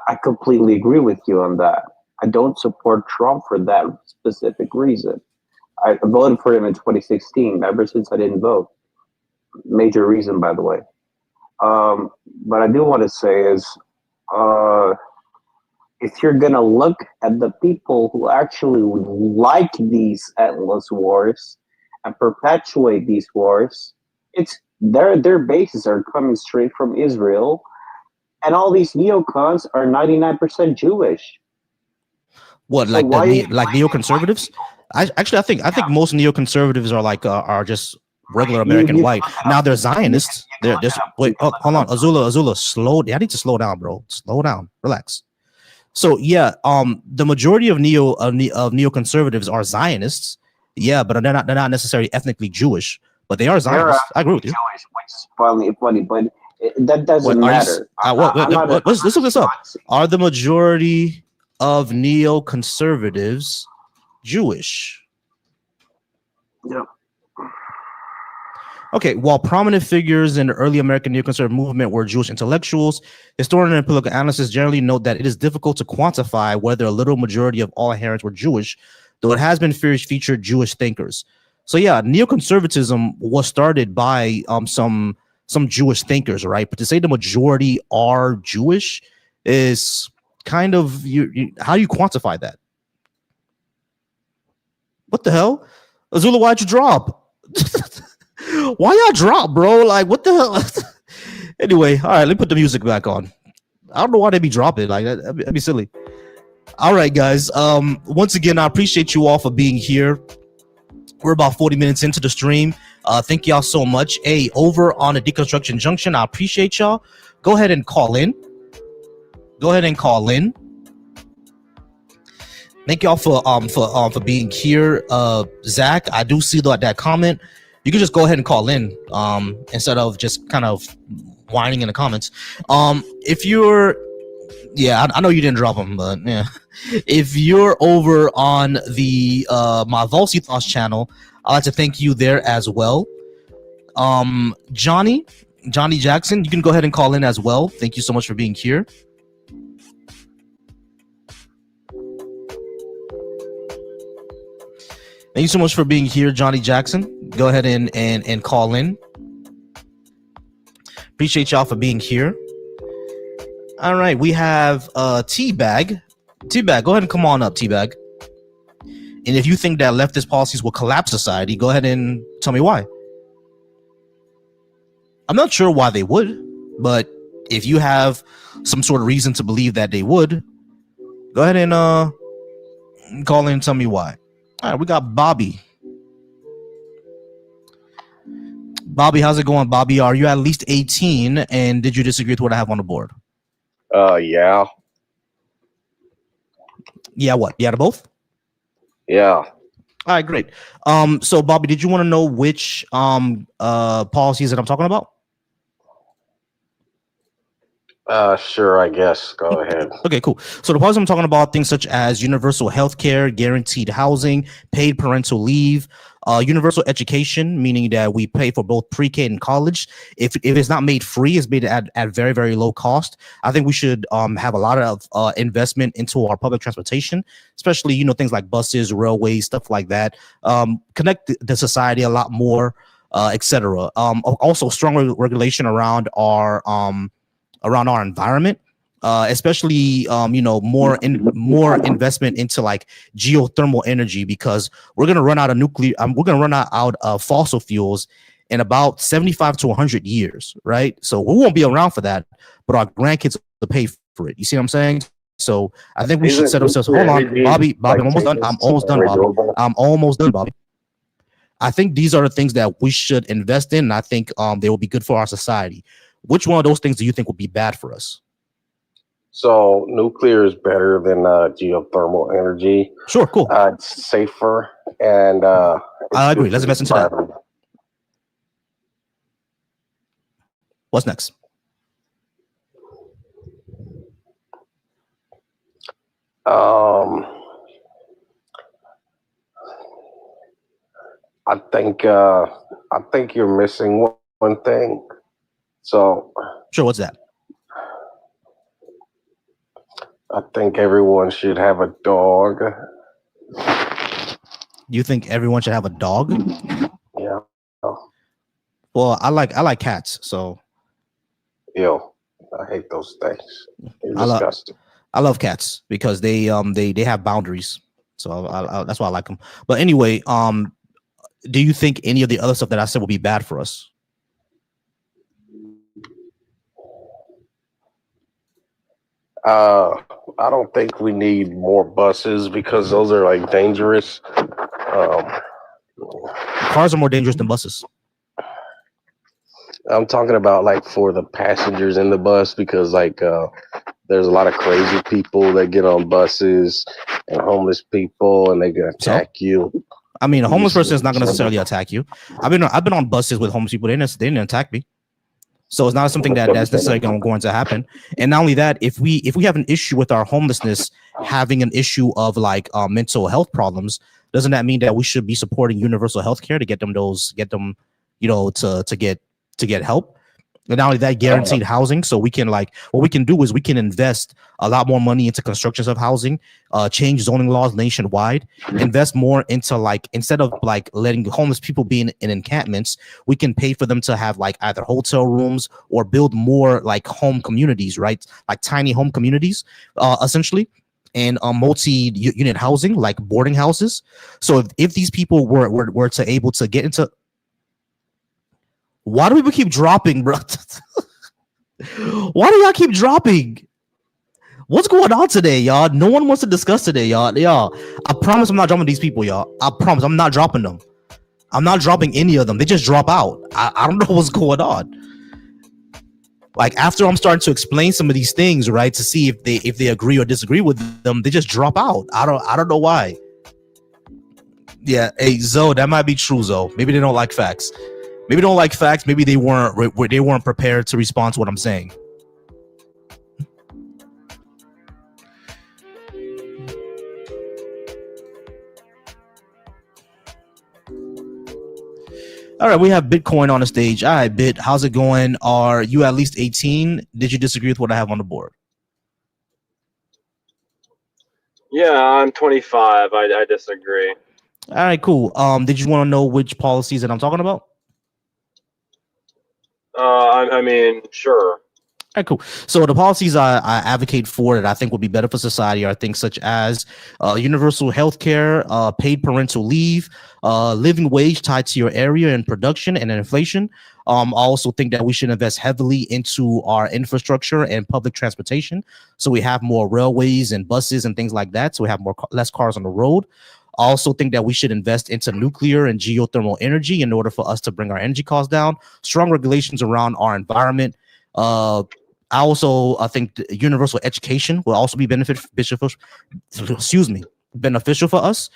I completely agree with you on that. I don't support Trump for that specific reason. I voted for him in 2016. Ever since I didn't vote. Major reason, by the way. But I do want to say is, if you're gonna look at the people who actually would like these endless wars and perpetuate these wars, it's their bases are coming straight from Israel, and all these neocons are 99% Jewish. What, So like why like neoconservatives? I think most neoconservatives are like are just regular American you white. Now they're Zionists. They're wait, hold on, Azula, slow. I need to slow down, bro. Slow down, relax. So yeah, the majority of neoconservatives are Zionists. Yeah, but they're not necessarily ethnically Jewish, but they are Zionists. I agree with you. Jewish, which is funny, but that doesn't matter. Let's look this up. Are the majority of neoconservatives Jewish? Yep. Okay, while prominent figures in the early American neoconservative movement were Jewish intellectuals, historians and political analysts generally note that it is difficult to quantify whether a literal majority of all adherents were Jewish, though it has been featured Jewish thinkers. So yeah, neoconservatism was started by some Jewish thinkers, right? But to say the majority are Jewish is kind of how do you quantify that? What the hell? Azula, why'd you drop? Why y'all drop, bro? Like, what the hell? Anyway, all right, let me put the music back on. I don't know why they be dropping. Like, that'd be silly. All right, guys. Once again, I appreciate you all for being here. We're about 40 minutes into the stream. Thank y'all so much. Hey, over on the Deconstruction Junction, I appreciate y'all. Go ahead and call in. Thank y'all for being here. Zach, I do see that comment. You can just go ahead and call in instead of just kind of whining in the comments. If you're, yeah, I know you didn't drop them, but yeah, if you're over on the my Volsi Thoughts channel, I'd like to thank you there as well. Johnny Jackson, you can go ahead and call in as well. Thank you so much for being here. Thank you so much for being here, Johnny Jackson. Go ahead and call in. Appreciate y'all for being here. All right, we have T-Bag. T-Bag, go ahead and come on up, T-Bag. And if you think that leftist policies will collapse society, go ahead and tell me why. I'm not sure why they would, but if you have some sort of reason to believe that they would, go ahead and call in and tell me why. All right, we got Bobby. Bobby, how's it going, Bobby? Are you at least 18? And did you disagree with what I have on the board? Yeah. Yeah, what? Yeah, to both? Yeah. All right, great. So Bobby, did you want to know which policies that I'm talking about? Sure, I guess. Go ahead. Okay, cool. So the policies I'm talking about, things such as universal health care, guaranteed housing, paid parental leave, universal education, meaning that we pay for both pre-K and college. If it's not made free, it's made at very, very low cost. I think we should have a lot of investment into our public transportation, especially, you know, things like buses, railways, stuff like that. Connect the society a lot more, etc. Also, strong regulation around our environment, especially you know, more investment into like geothermal energy, because we're gonna run out of we're gonna run out of fossil fuels in about 75 to 100 years, right? So we won't be around for that, but our grandkids pay for it. You see what I'm saying? So I think we Isn't should set ourselves. nuclear Hold on, energy, Bobby. like, I'm almost done. I'm cheapest almost done, and Bobby. renewable? I'm almost done, Bobby. I think these are the things that we should invest in, and I think they will be good for our society. Which one of those things do you think would be bad for us? So nuclear is better than geothermal energy. Sure, cool. It's safer and I agree. Let's invest into that. What's next? I think you're missing one thing. So sure, what's that? I think everyone should have a dog. You think everyone should have a dog? Yeah. Well, I like cats, so. Ew, I hate those things. They're disgusting. I love cats because they have boundaries, so that's why I like them. But anyway, do you think any of the other stuff that I said will be bad for us? I don't think we need more buses because those are like dangerous. Cars are more dangerous than buses. I'm talking about like for the passengers in the bus because like there's a lot of crazy people that get on buses and homeless people and they can attack you. I mean, a homeless person is not going to necessarily attack you. I've been on buses with homeless people. They didn't attack me. So it's not something that's necessarily going to happen. And not only that, if we have an issue with our homelessness, having an issue of like mental health problems, doesn't that mean that we should be supporting universal health care to get them, to get help? And not only that, guaranteed housing. So we can what we can do is we can invest a lot more money into constructions of housing, change zoning laws nationwide, invest more into instead of letting homeless people be in encampments, we can pay for them to have either hotel rooms or build more home communities, right? Like tiny home communities, essentially. And multi-unit housing, like boarding houses. So if these people were to able to get into. Why do people keep dropping, bro? Why do y'all keep dropping? What's going on today, y'all? No one wants to discuss today, y'all. I promise I'm not dropping these people, y'all. I promise I'm not dropping them. I'm not dropping any of them. They just drop out. I don't know what's going on. After I'm starting to explain some of these things, right, to see if they agree or disagree with them, they just drop out. I don't know why. Yeah, hey Zoe, that might be true, Zoe. Maybe they don't like facts. Maybe they don't like facts. Maybe they weren't prepared to respond to what I'm saying. All right, we have Bitcoin on the stage. All right, Bit, how's it going? Are you at least 18? Did you disagree with what I have on the board? Yeah, I'm 25. I disagree. All right, cool. Did you want to know which policies that I'm talking about? I mean, sure. All right, cool. So the policies I advocate for that I think would be better for society are things such as universal health care, paid parental leave, living wage tied to your area and production and inflation. I also think that we should invest heavily into our infrastructure and public transportation, so we have more railways and buses and things like that, so we have less cars on the road. I also think that we should invest into nuclear and geothermal energy in order for us to bring our energy costs down. Strong regulations around our environment. I think universal education will also be beneficial for us.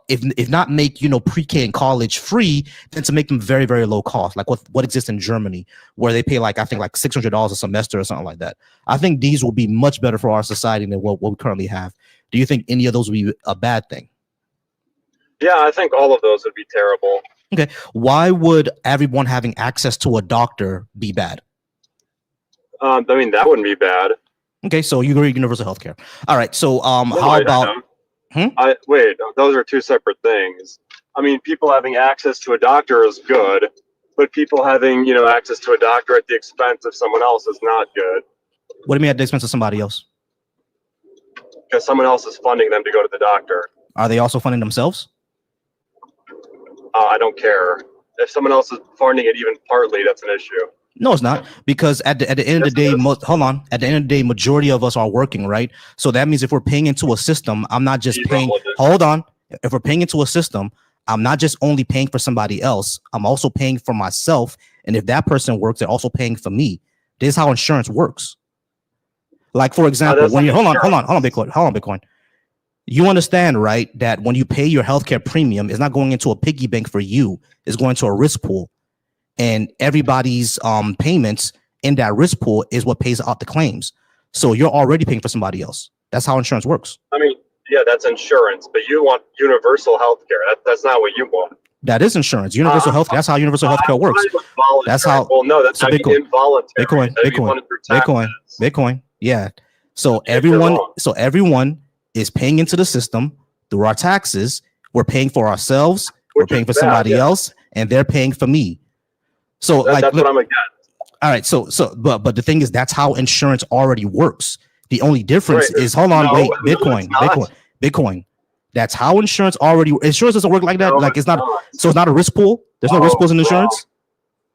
If not make pre-K and college free, then to make them very, very low cost, like what exists in Germany, where they pay I think $600 a semester or something like that. I think these will be much better for our society than what we currently have. Do you think any of those would be a bad thing? Yeah, I think all of those would be terrible. Okay, why would everyone having access to a doctor be bad? I mean, that wouldn't be bad. Okay, so you agree universal health care. All right, so No, how about... Wait, those are two separate things. I mean, people having access to a doctor is good, but people having, access to a doctor at the expense of someone else is not good. What do you mean at the expense of somebody else? Because someone else is funding them to go to the doctor. Are they also funding themselves? I don't care. If someone else is funding it even partly, that's an issue. No, it's not, because at the end of the day, at the end of the day, majority of us are working, right? So that means if we're paying into a system, I'm not just paying. Hold on. If we're paying into a system, I'm not just only paying for somebody else. I'm also paying for myself. And if that person works, they're also paying for me. This is how insurance works. Like, for example, when you hold on, Bitcoin. You understand, right, that when you pay your healthcare premium, it's not going into a piggy bank for you. It's going to a risk pool. And everybody's payments in that risk pool is what pays out the claims. So you're already paying for somebody else. That's how insurance works. I mean, yeah, that's insurance, but you want universal health care. That's not what you want. That is insurance. Universal health. That's how universal health care works. That's how. Well, no, that's involuntary. Bitcoin. Yeah. So everyone is paying into the system through our taxes. We're paying for ourselves. We're paying for somebody else, and they're paying for me. So that's what I'm against. All right. But the thing is, that's how insurance already works. The only difference is, Bitcoin. That's how insurance doesn't work like that. Like it's not. So it's not a risk pool. There's no risk pools in insurance.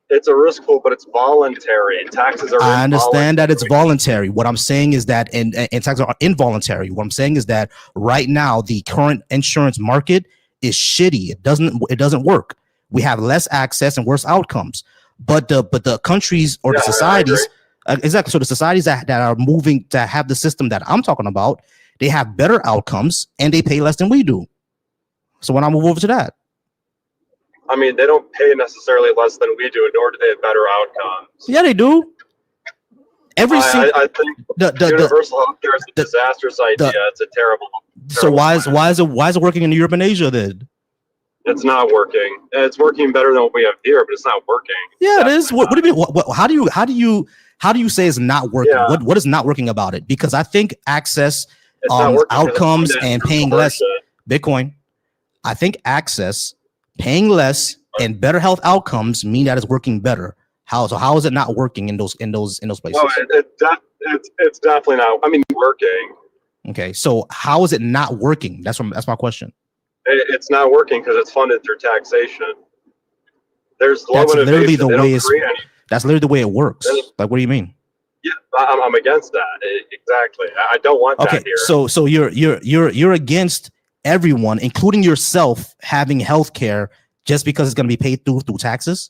It's a risk pool, but it's voluntary. Taxes are. I understand that it's voluntary. What I'm saying is that, and taxes are involuntary. What I'm saying is that right now the current insurance market is shitty. It doesn't work. We have less access and worse outcomes. But the countries or the societies, exactly. So the societies that are moving to have the system that I'm talking about, they have better outcomes and they pay less than we do. So when I move over to that, I mean, they don't pay necessarily less than we do, nor do they have better outcomes. Yeah, they do. I think universal healthcare is a disastrous idea. It's a terrible. So why is it working in Europe and Asia then? It's not working. It's working better than what we have here, but it's not working. Yeah, it is. What do you mean? How do you say it's not working? Yeah. What is not working about it? Because I think access, outcomes, and paying less. Bitcoin. I think access, paying less, and better health outcomes mean that it's working better. How is it not working in those places? Well, it's definitely not. I mean, working. Okay, so how is it not working? That's my question. It's not working because it's funded through taxation. There's low That's innovation. literally the way that's literally the way it works. Like, what do you mean? Yeah, I'm against that. Exactly. I don't want that here. So you're against everyone, including yourself, having health care just because it's going to be paid through taxes?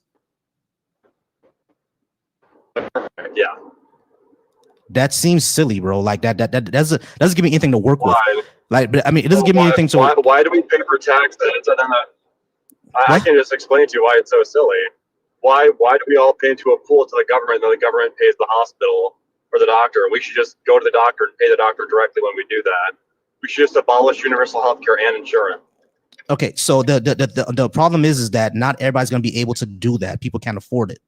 Yeah. That seems silly, bro. Like that doesn't give me anything to work with. Like, I mean, it doesn't give me anything to. Why do we pay for taxes? I can just explain to you why it's so silly. Why do we all pay into a pool to the government, and then the government pays the hospital or the doctor? We should just go to the doctor and pay the doctor directly when we do that. We should just abolish universal health care and insurance. Okay, so the problem is that not everybody's going to be able to do that. People can't afford it.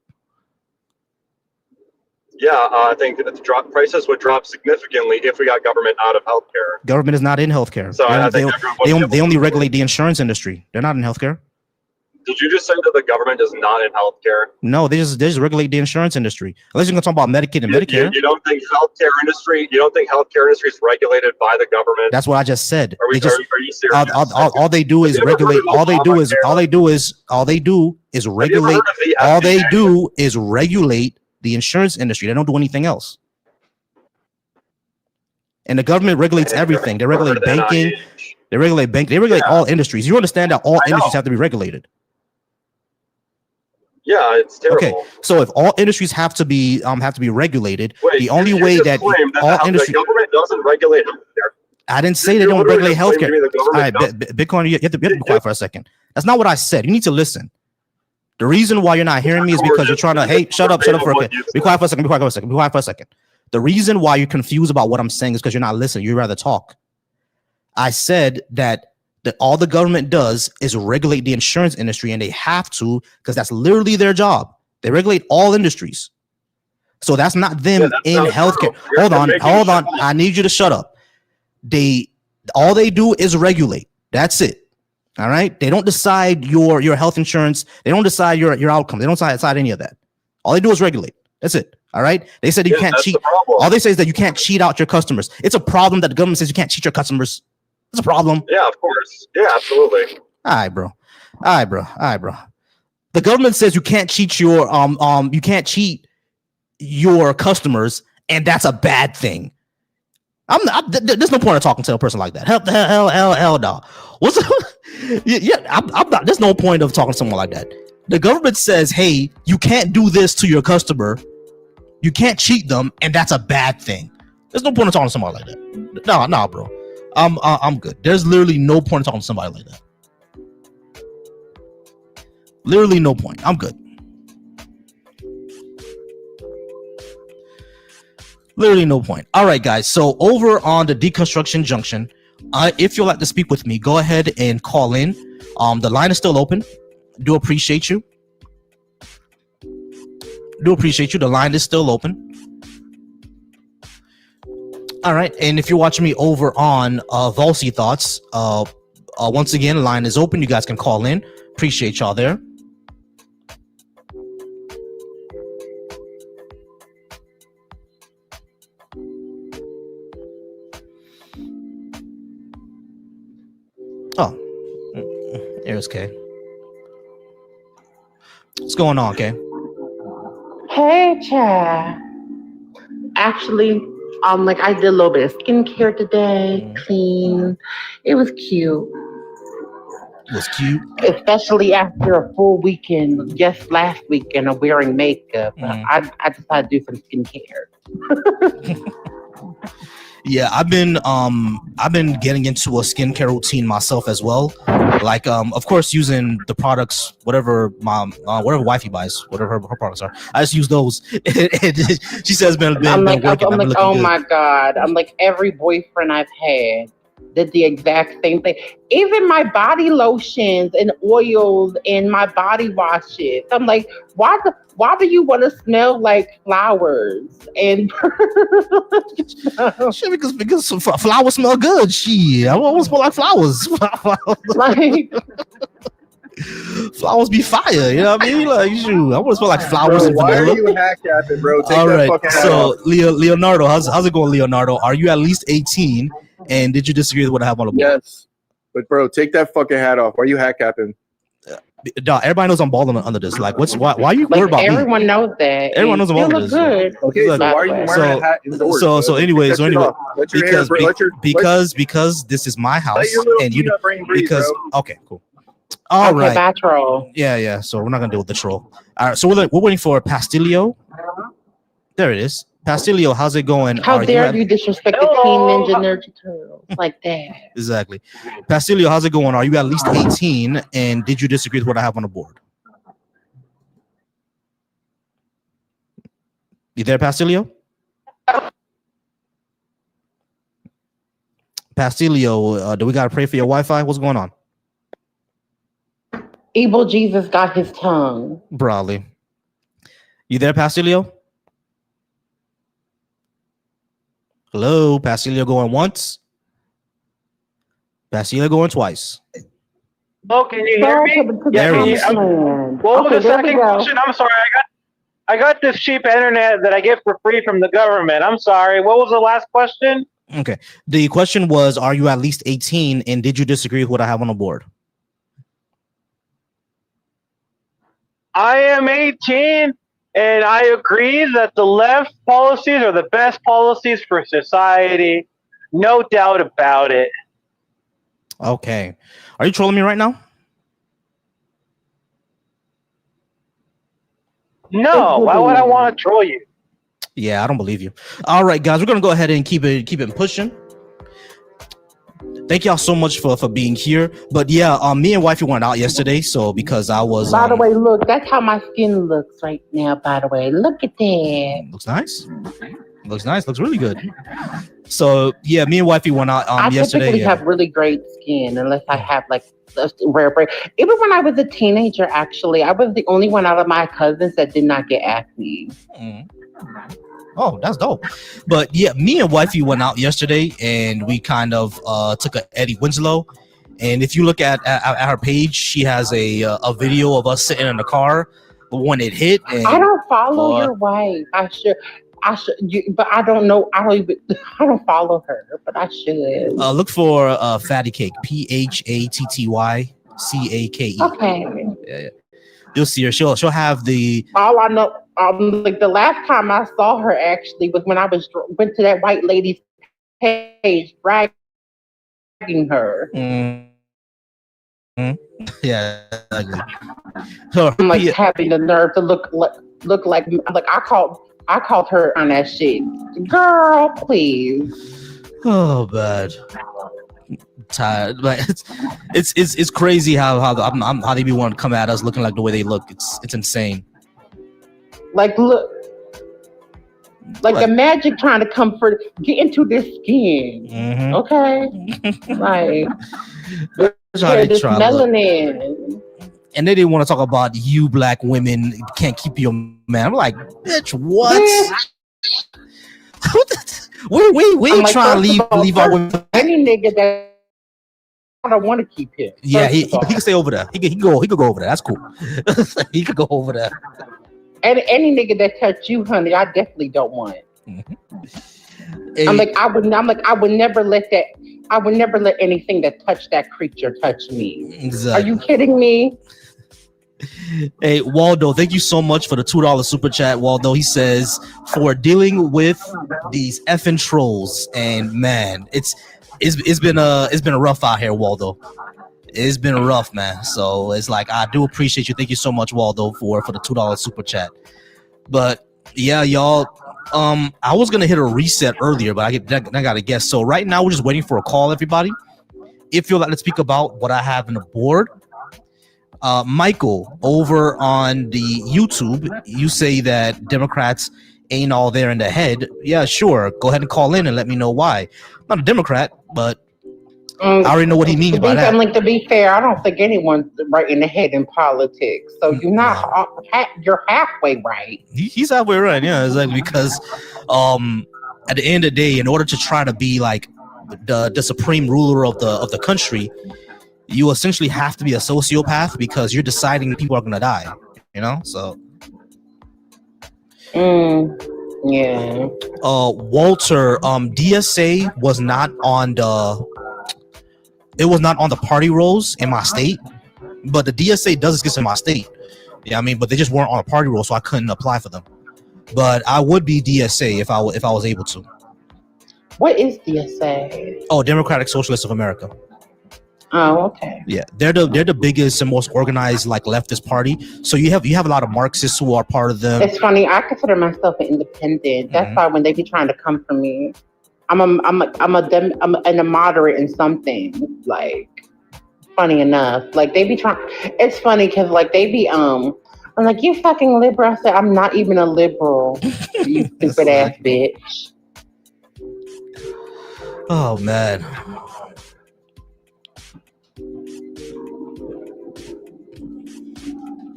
Yeah, I think that prices would drop significantly if we got government out of healthcare. Government is not in healthcare. So they only regulate the insurance industry. They're not in healthcare. Did you just say that the government is not in healthcare? No, they just regulate the insurance industry. Unless you're going to talk about Medicaid and Medicare. You don't think healthcare industry is regulated by the government? That's what I just said. Are you serious? All they do is regulate. All they do is regulate the insurance industry. They don't do anything else. And the government regulates everything. They regulate banking. They regulate all industries. You understand that all industries have to be regulated. Yeah, it's terrible. Okay, so if all industries have to be regulated, the only way that all industries, the government doesn't regulate healthcare. I didn't say they don't regulate healthcare. All right, Bitcoin, you have to be quiet for a second. That's not what I said. You need to listen. The reason why you're not hearing me is because you're trying to, hey, shut up for a second. Be quiet for a second. The reason why you're confused about what I'm saying is because you're not listening. You'd rather talk. I said that all the government does is regulate the insurance industry, and they have to because that's literally their job. They regulate all industries. So that's not them in healthcare. Hold on. I need you to shut up. All they do is regulate. That's it. All right. They don't decide your health insurance. They don't decide your outcome. They don't decide any of that. All they do is regulate. That's it. All right. They said you can't cheat. All they say is that you can't cheat out your customers. It's a problem that the government says you can't cheat your customers. It's a problem. Yeah, of course. Yeah, absolutely. All right, bro. The government says you can't cheat your customers, and that's a bad thing. There's no point in talking to a person like that. Hell, no. What's I'm not. There's no point of talking to someone like that. The government says, hey, you can't do this to your customer. You can't cheat them, and that's a bad thing. There's no point in talking to somebody like that. No, bro. I'm good. There's literally no point in talking to somebody like that. Literally no point. I'm good. Literally no point. All right, guys. So over on the Deconstruction Junction, if you'd like to speak with me, go ahead and call in. The line is still open. Do appreciate you. The line is still open. All right, and if you're watching me over on Volsy Thoughts, once again, the line is open. You guys can call in. Appreciate y'all there. Oh, here's Kay. What's going on, Kay? Hey, Chad. Actually, I did a little bit of skincare today, clean. It was cute. Especially after a full weekend, just last weekend of wearing makeup. I decided to do some skincare. Yeah, I've been getting into a skincare routine myself as well. Like, of course, using the products, whatever wifey buys, whatever her products are. I just use those. She says, I'm like, oh my God. I'm like, every boyfriend I've had did the exact same thing. Even my body lotions and oils and my body washes. I'm like, why do you want to smell like flowers? And because flowers smell good. I want to smell like flowers. Like, flowers be fire. You know what I mean? Like, shoot, I want to smell like flowers and why vanilla. Are you hack-capping, bro? Take all that right. fucking hat So, off. Leonardo, how's it going, Leonardo? Are you at least 18? And did you disagree with what I have on the board? Yes. But, bro, take that fucking hat off. Why are you hack-capping? Dog, everybody knows I'm balling under this. Like, why are you worried about everyone me? knows that. Everyone knows I'm you under look this. good. Okay, so why are you wearing a hat indoors? So anyway, because this is my house, and you because okay, cool. All right. Bad troll. Yeah. So we're not gonna deal with the troll. All right. So we're waiting for Pastilio. There it is. Pastilio, how's it going? How dare you disrespect the Teen Ninja Ninja Turtles like that? Exactly. Pastilio, how's it going? Are you at least 18? And did you disagree with what I have on the board? You there, Pastilio? Pastilio, do we gotta pray for your Wi-Fi? What's going on? Evil Jesus got his tongue. Probably. You there, Pastilio? Hello, Pastilio going once. Pastilio going twice. Oh, can you hear me? What was the second question? I'm sorry, I got this cheap internet that I get for free from the government. I'm sorry. What was the last question? Okay. The question was, are you at least 18? And did you disagree with what I have on the board? I am 18. And I agree that the left policies are the best policies for society. No doubt about it. Okay. Are you trolling me right now? No. Why would I want to troll you? Yeah, I don't believe you. All right, guys. We're going to go ahead and keep it pushing. Thank y'all so much for being here. But yeah, me and wifey went out yesterday, so because I was by the way, look, that's how my skin looks right now, by the way. Look at that. Looks nice. Looks really good. So yeah, me and wifey went out yesterday. I typically have really great skin unless I have like rare break. Even when I was a teenager, actually, I was the only one out of my cousins that did not get acne. Oh, that's dope. But yeah, me and wifey went out yesterday and we kind of took a Eddie Winslow. And if you look at her page, she has a video of us sitting in the car when it hit. And, I don't follow your wife. I should, but I don't know. I don't follow her, but I should. Look for Fatty Cake, PhattyCake. Okay. Yeah. You'll see her. She'll have the. All I know, like the last time I saw her actually was when I went to that white lady's page dragging her. Yeah, exactly. I'm like having the nerve to look like I called her on that shit. Girl, please. Oh, bad. Tired, but it's crazy how they be wanting to come at us looking like the way they look. It's insane. Like look, like imagine trying to get into this skin. Mm-hmm. Okay, like this melanin. And they didn't want to talk about you black women can't keep your man. I'm like, bitch, what? we ain't trying to leave our women. Any nigga that I don't want to keep him. Yeah, he can stay over there. He could go over there. That's cool. He could go over there. And any nigga that touch you, honey, I definitely don't want. Hey. I would never let anything that touched that creature touch me. Exactly. Are you kidding me? Hey, Waldo, thank you so much for the $2 super chat. Waldo, he says, for dealing with these effing trolls, and man, it's been a rough out here, Waldo. It's been rough, man. So it's like, I do appreciate you. Thank you so much, Waldo, for the $2 super chat. But yeah, y'all, I was gonna hit a reset earlier, but I gotta guess. So right now we're just waiting for a call, everybody. If you'd like to speak about what I have in the board, Michael, over on the YouTube, you say that Democrats ain't all there in the head. Yeah, sure. Go ahead and call in and let me know why. I'm not a Democrat, but I already know what he means by that. I'm like, to be fair, I don't think anyone's right in the head in politics. So you're not. You're halfway right. He's halfway right. Yeah, exactly. Because at the end of the day, in order to try to be like the supreme ruler of the country, you essentially have to be a sociopath because you're deciding people are gonna die. You know, so. Yeah. Walter, DSA was not on the party rolls in my state, but the DSA does exist in my state. Yeah, I mean, but they just weren't on a party roll, so I couldn't apply for them. But I would be DSA if I was able to. What is DSA? Oh, Democratic Socialists of America. Oh, okay. Yeah, they're the biggest and most organized like leftist party. So you have a lot of Marxists who are part of them. It's funny. I consider myself an independent. That's why when they be trying to come for me, I'm a moderate in something. Like, funny enough, like they be trying. It's funny because like they be I'm like, you fucking liberal. I said, I'm not even a liberal. You stupid ass bitch. Oh man.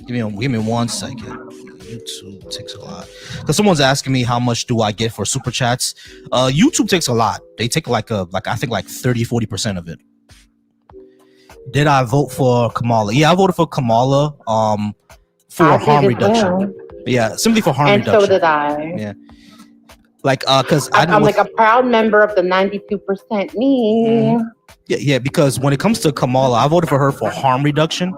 Give me 1 second. YouTube takes a lot. Because someone's asking me how much do I get for super chats. YouTube takes a lot. They take I think 30-40% of it. Did I vote for Kamala? Yeah, I voted for Kamala for harm reduction. Well. Yeah, simply for harm reduction. And so did I. Yeah. Like because I'm like a proud member of the 92% me. Yeah, because when it comes to Kamala, I voted for her for harm reduction.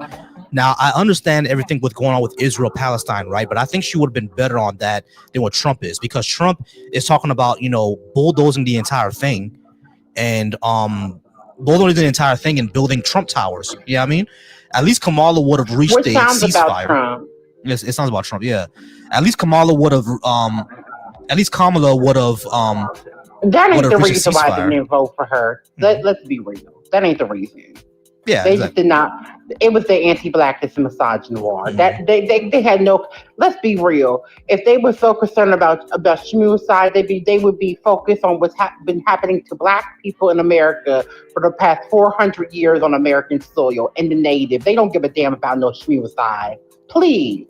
Now, I understand everything with going on with Israel, Palestine, right? But I think she would have been better on that than what Trump is, because Trump is talking about, bulldozing the entire thing and bulldozing the entire thing and building Trump towers. You know what I mean? At least Kamala would have reached a ceasefire. About Trump. Yes, it sounds about Trump, yeah. At least Kamala would have that ain't the reason why I didn't vote for her. Let's be real. That ain't the reason. Yeah, they just did not. It was the anti-blackness and misogynoir. That they had no. Let's be real. If they were so concerned about schmooze, they would be focused on what's been happening to black people in America for the past 400 years on American soil and the native. They don't give a damn about no schmooze. Please.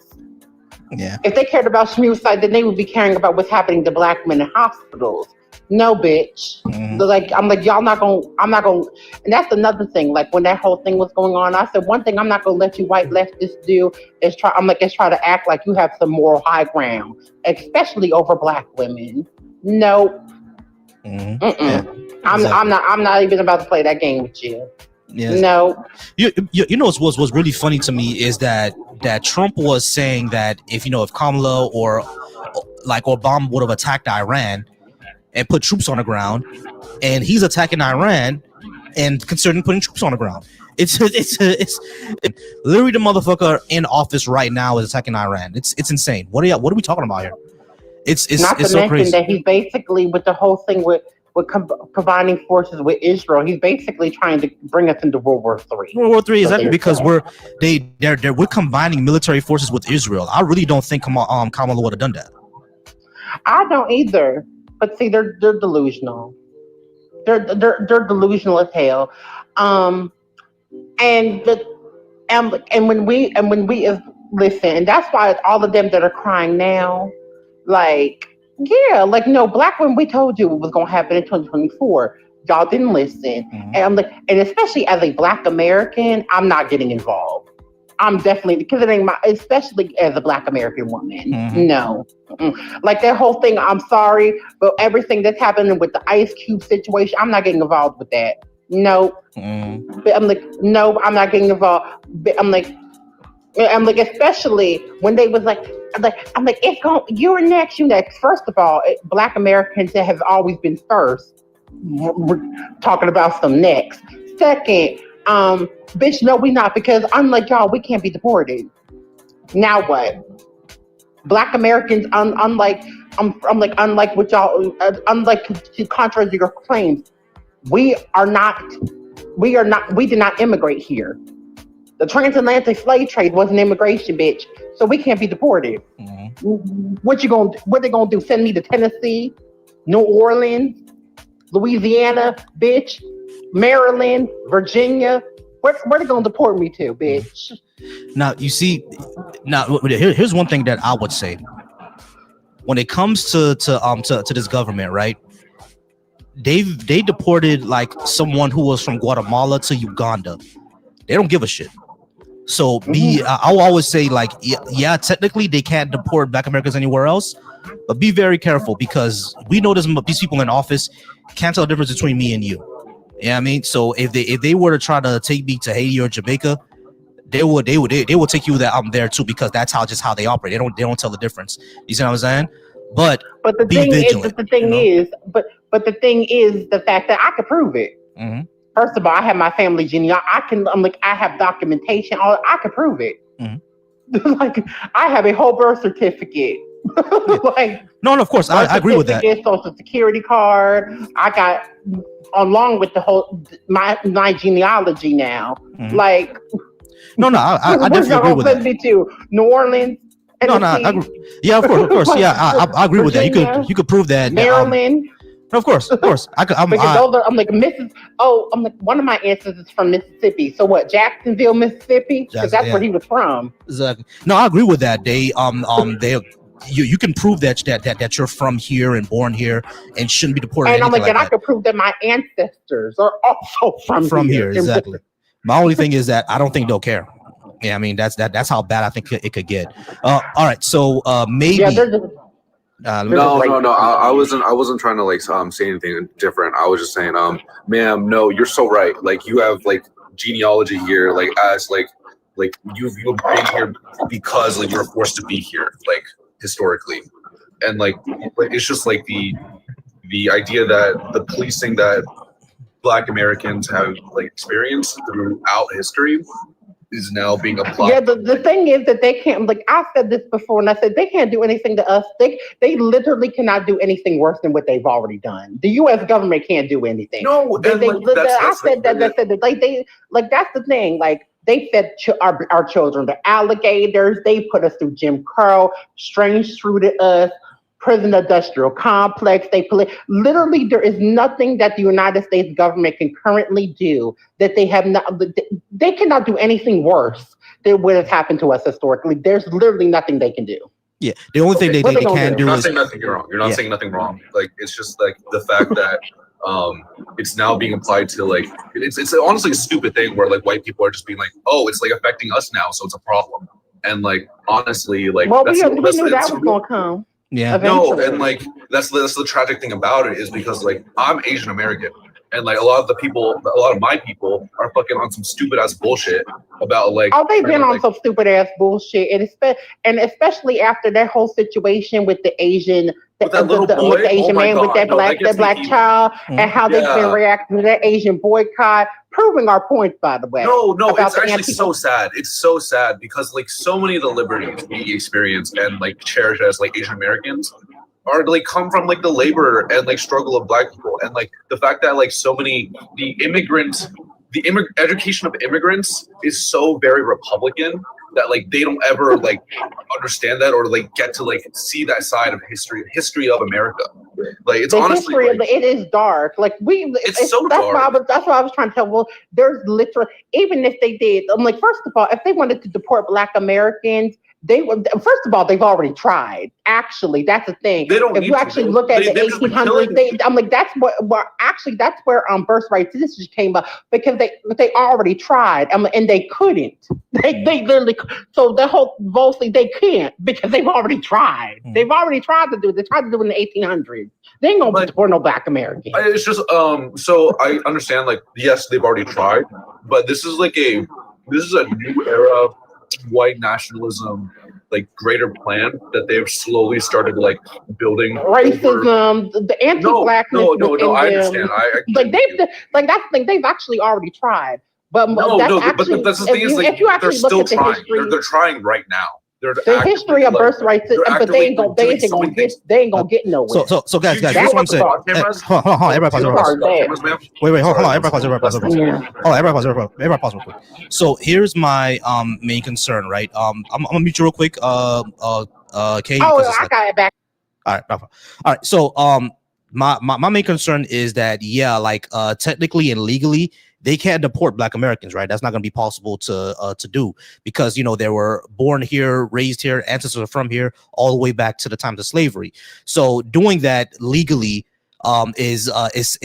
Yeah. If they cared about schmooze, then they would be caring about what's happening to black men in hospitals. No, bitch. I'm like, I'm not gonna, and that's another thing. Like when that whole thing was going on, I said, one thing I'm not gonna let you white leftists do is try to act like you have some moral high ground, especially over black women. Nope. Yeah, I'm not even about to play that game with you. Yes. No. You know what's really funny to me is that that Trump was saying that if Kamala or like Obama would have attacked Iran and put troops on the ground, and he's attacking Iran and considering putting troops on the ground. It's literally the motherfucker in office right now is attacking Iran. It's insane. What are we talking about here? It's not to so mention crazy that he's basically with the whole thing with combining forces with Israel. He's basically trying to bring us into World War III. World War III, exactly, because we're combining military forces with Israel. I really don't think Kamala would have done that. I don't either. But see, they're delusional. They're delusional as hell. And when we listen, and that's why all of them that are crying now, like, yeah, like, no, black women, we told you it was gonna happen in 2024. Y'all didn't listen. Mm-hmm. And I'm like, and especially as a black American, I'm not getting involved. I'm definitely, because it ain't especially as a black American woman. Mm-hmm. No. Mm-mm. Like that whole thing, I'm sorry, but everything that's happening with the Ice Cube situation, I'm not getting involved with that. No. Mm-hmm. But I'm like, no, I'm not getting involved. But I'm like, especially when they was like, it's going, you're next. First of all, black Americans that have always been first. We're talking about some next. Second, bitch, no, we not, because unlike y'all, we can't be deported. Now what? Black Americans, unlike what y'all, unlike contrary to your claims, we did not immigrate here. The transatlantic slave trade wasn't immigration, bitch. So we can't be deported. Mm-hmm. What they gonna do? Send me to Tennessee, New Orleans, Louisiana, bitch, Maryland, Virginia? Where they gonna deport me to, bitch? Now you see, here's one thing that I would say. When it comes to this government, right? They deported like someone who was from Guatemala to Uganda. They don't give a shit. So I'll always say, like, yeah, technically they can't deport black Americans anywhere else, but be very careful, because we know these people in office can't tell the difference between me and you. Yeah, I mean, so if they were to try to take me to Haiti or Jamaica, they will take you there too, because that's how they operate. They don't tell the difference. You see what I'm saying? But the thing is the fact that I could prove it. Mm-hmm. First of all, I have my family genealogy. I have documentation. I could prove it. Mm-hmm. Like, I have a whole birth certificate. Like, no, of course, I agree with that. Social security card. I got, along with the whole my genealogy now. Mm-hmm. Like, I definitely agree with that. Me to New Orleans. I agree. Yeah, of course. Yeah, I agree with that. You could prove that. Maryland. Of course. I'm like Mrs. Oh, I'm like, one of my ancestors is from Mississippi. So what? Jacksonville, Mississippi? Because that's where he was from. Exactly. No, I agree with that. You can prove that you're from here and born here and shouldn't be deported. And I'm like, I could prove that my ancestors are also from here. Exactly. My only thing is that I don't think they'll care. Yeah, I mean that's how bad I think it could get. All right, so maybe. Yeah, no. I wasn't trying to like say anything different. I was just saying, ma'am, no, you're so right. Like, you have like genealogy here, like as like you've been here because like you're forced to be here, like historically, and like it's just like the idea that the policing that Black Americans have like experienced throughout history is now being applied. Yeah, the thing is that they can't, like I said this before, and I said they can't do anything to us. They literally cannot do anything worse than what they've already done. The U.S. government can't do anything. No, that's the thing. Like, they fed our children to alligators. They put us through Jim Crow, strange treated us, prison industrial complex. Literally, there is nothing that the United States government can currently do that they have not. They cannot do anything worse than what has happened to us historically. There's literally nothing they can do. Yeah, the only thing they can do is. You're not saying nothing wrong. You're not saying nothing wrong. Like, it's just like the fact that it's now being applied to, like, it's honestly a stupid thing where like white people are just being like, oh, it's like affecting us now, so it's a problem. And like, honestly, like, well, we knew that was gonna come. Yeah. Eventually. No, and like that's the tragic thing about it is because like I'm Asian American, And like a lot of my people are fucking on some stupid ass bullshit about like. Oh, they've been on some stupid ass bullshit, and especially after that whole situation with the Asian, with the Asian man with that black child, and how they've been reacting to that Asian boycott, proving our point, by the way. No, it's actually so sad. It's so sad because like so many of the liberties we experience and like cherish as like Asian Americans are like come from like the labor and like struggle of Black people, and like the fact that like so many the education of immigrants is so very Republican that like they don't ever like understand that or like get to like see that side of history of America. Like it's honestly it is dark. Like it's so dark. That's why I was trying to tell. Well, there's literally, even if they did, I'm like, first of all, if they wanted to deport Black Americans, they would. First of all, they've already tried. Actually, that's the thing. They don't. If you actually look at the 1800s, I'm like, that's that's where birthright citizenship came up, because they already tried, and they couldn't. They literally. So the whole mostly they can't because they've already tried. They've already tried to do it. They tried to do it in the 1800s. They ain't gonna deport no Black Americans. It's just So I understand. Like, yes, they've already tried, but this is a new era of white nationalism, like greater plan that they've slowly started like building. Racism, the anti-Blackness. No. I understand. That's the thing. They've actually already tried. But but that's the thing is like they're still trying. They're trying right now. The history of birthright, but they ain't gonna get nowhere. So guys, here's what I'm saying. Hold on, everybody pause. Wait, hold on, everybody pause. Everybody pause real quick. So here's my main concern, right? I'm gonna mute you real quick. Kay. I got it back. All right. So my main concern is that technically and legally, they can't deport Black Americans, right? That's not going to be possible to do because, they were born here, raised here, ancestors are from here, all the way back to the times of slavery. So doing that legally is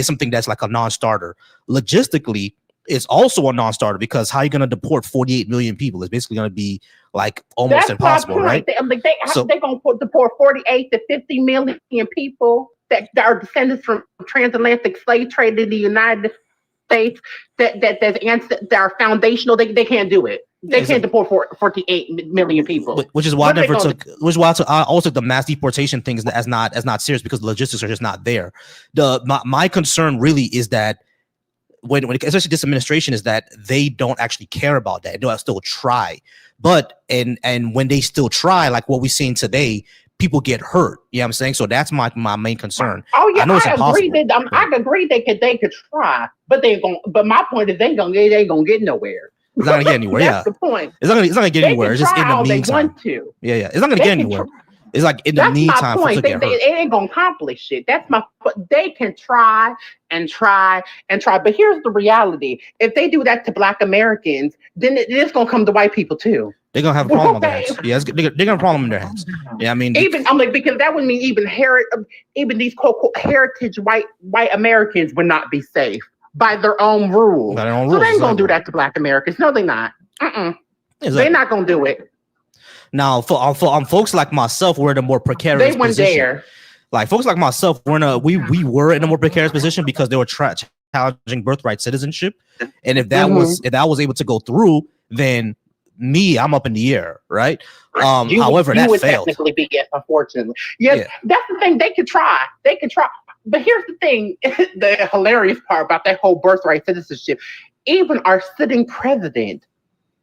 something that's like a non-starter. Logistically, it's also a non-starter because how are you going to deport 48 million people? It's basically going to be like almost impossible, right? They're going to deport 48 to 50 million people that are descendants from transatlantic slave trade in the United States that are foundational. They can't do it. They can't deport 48 million people. Which is why I always took the mass deportation things as not serious because the logistics are just not there. My concern really is that when especially this administration is that they don't actually care about that. They'll still try, but and when they still try, like what we're seeing today, people get hurt. You know what I'm saying? So that's my main concern. Oh yeah, I agree they could try, but but my point is they ain't gonna get nowhere. It's not gonna get anywhere. That's the point. It's not gonna get anywhere. It's just in the meantime. Yeah. It's not gonna get anywhere. It's like in the meantime. It ain't gonna accomplish shit. That's my. They can try and try and try, but here's the reality: if they do that to Black Americans, then it's gonna come to white people too. They're gonna have a problem on their hands. Yeah, they're gonna have a problem in their hands. Yeah, I mean, because that would mean even these quote heritage white Americans would not be safe by their own rules. So they ain't gonna do that to Black Americans. No, they're not. They're not gonna do it. Now, for folks like myself, we're in a more precarious they went position. There. Like folks like myself, we were in a more precarious position because they were challenging birthright citizenship, and if that was able to go through, then I'm up in the air, right? However, that would failed. Technically be yes, unfortunately. Yes, that's the thing. They could try. But here's the thing: the hilarious part about that whole birthright citizenship. Even our sitting president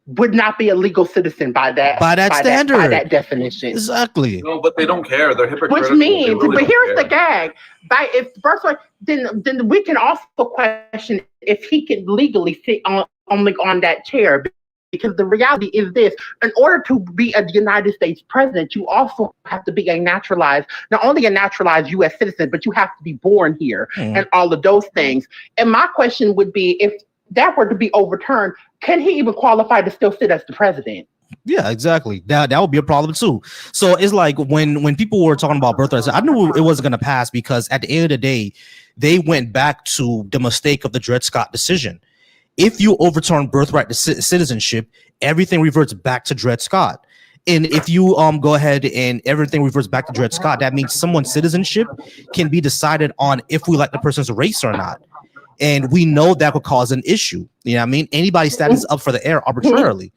would not be a legal citizen by that standard, by that definition. Exactly. No, but they don't care. They're hypocritical. Which means, but here's the gag: if birthright, then we can also question if he can legally sit on that chair. Because the reality is this: in order to be a United States president, you also have to be not only a naturalized U.S. citizen, but you have to be born here and all of those things. And my question would be, if that were to be overturned, can he even qualify to still sit as the president? Yeah, exactly. That would be a problem too. So it's like when people were talking about birthrights, I knew it wasn't going to pass because at the end of the day, they went back to the mistake of the Dred Scott decision. If you overturn birthright citizenship, everything reverts back to Dred Scott. And if you go ahead and everything reverts back to Dred Scott, that means someone's citizenship can be decided on if we like the person's race or not. And we know that could cause an issue. You know what I mean? Anybody's status is up for the air arbitrarily.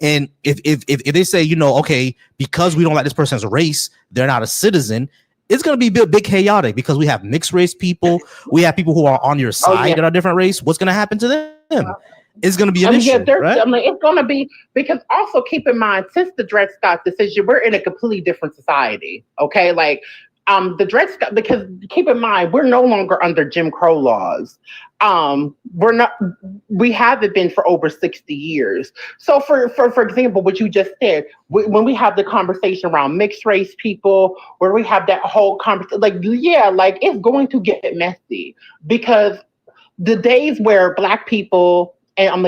And if they say, you know, okay, because we don't like this person's race, they're not a citizen, it's going to be a bit chaotic because we have mixed race people. We have people who are on your side that are different race. What's going to happen to them? It's going to be an issue, right? I mean, it's going to be, because also keep in mind, since the Dred Scott decision, we're in a completely different society. Okay. Like, the Dred Scott, because keep in mind, we're no longer under Jim Crow laws. We haven't been for over 60 years. So for example, what you just said, when we have the conversation around mixed race people, where we have that whole conversation, like it's going to get messy, because the days where Black people and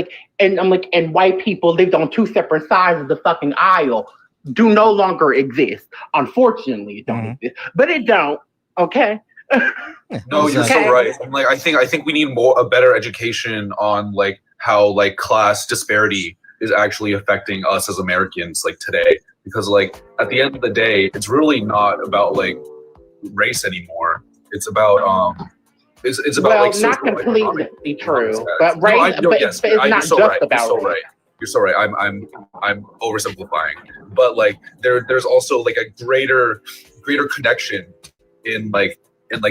white people lived on two separate sides of the fucking aisle do no longer exist. Unfortunately, it don't exist, but it don't. Okay. No, you're so right. Like, I think we need a better education on like how like class disparity is actually affecting us as Americans like today, because like at the end of the day, it's really not about like race anymore. It's about it's about like not completely true, but race. It's not just about race. You're so right. I'm oversimplifying, but like there's also like a greater connection in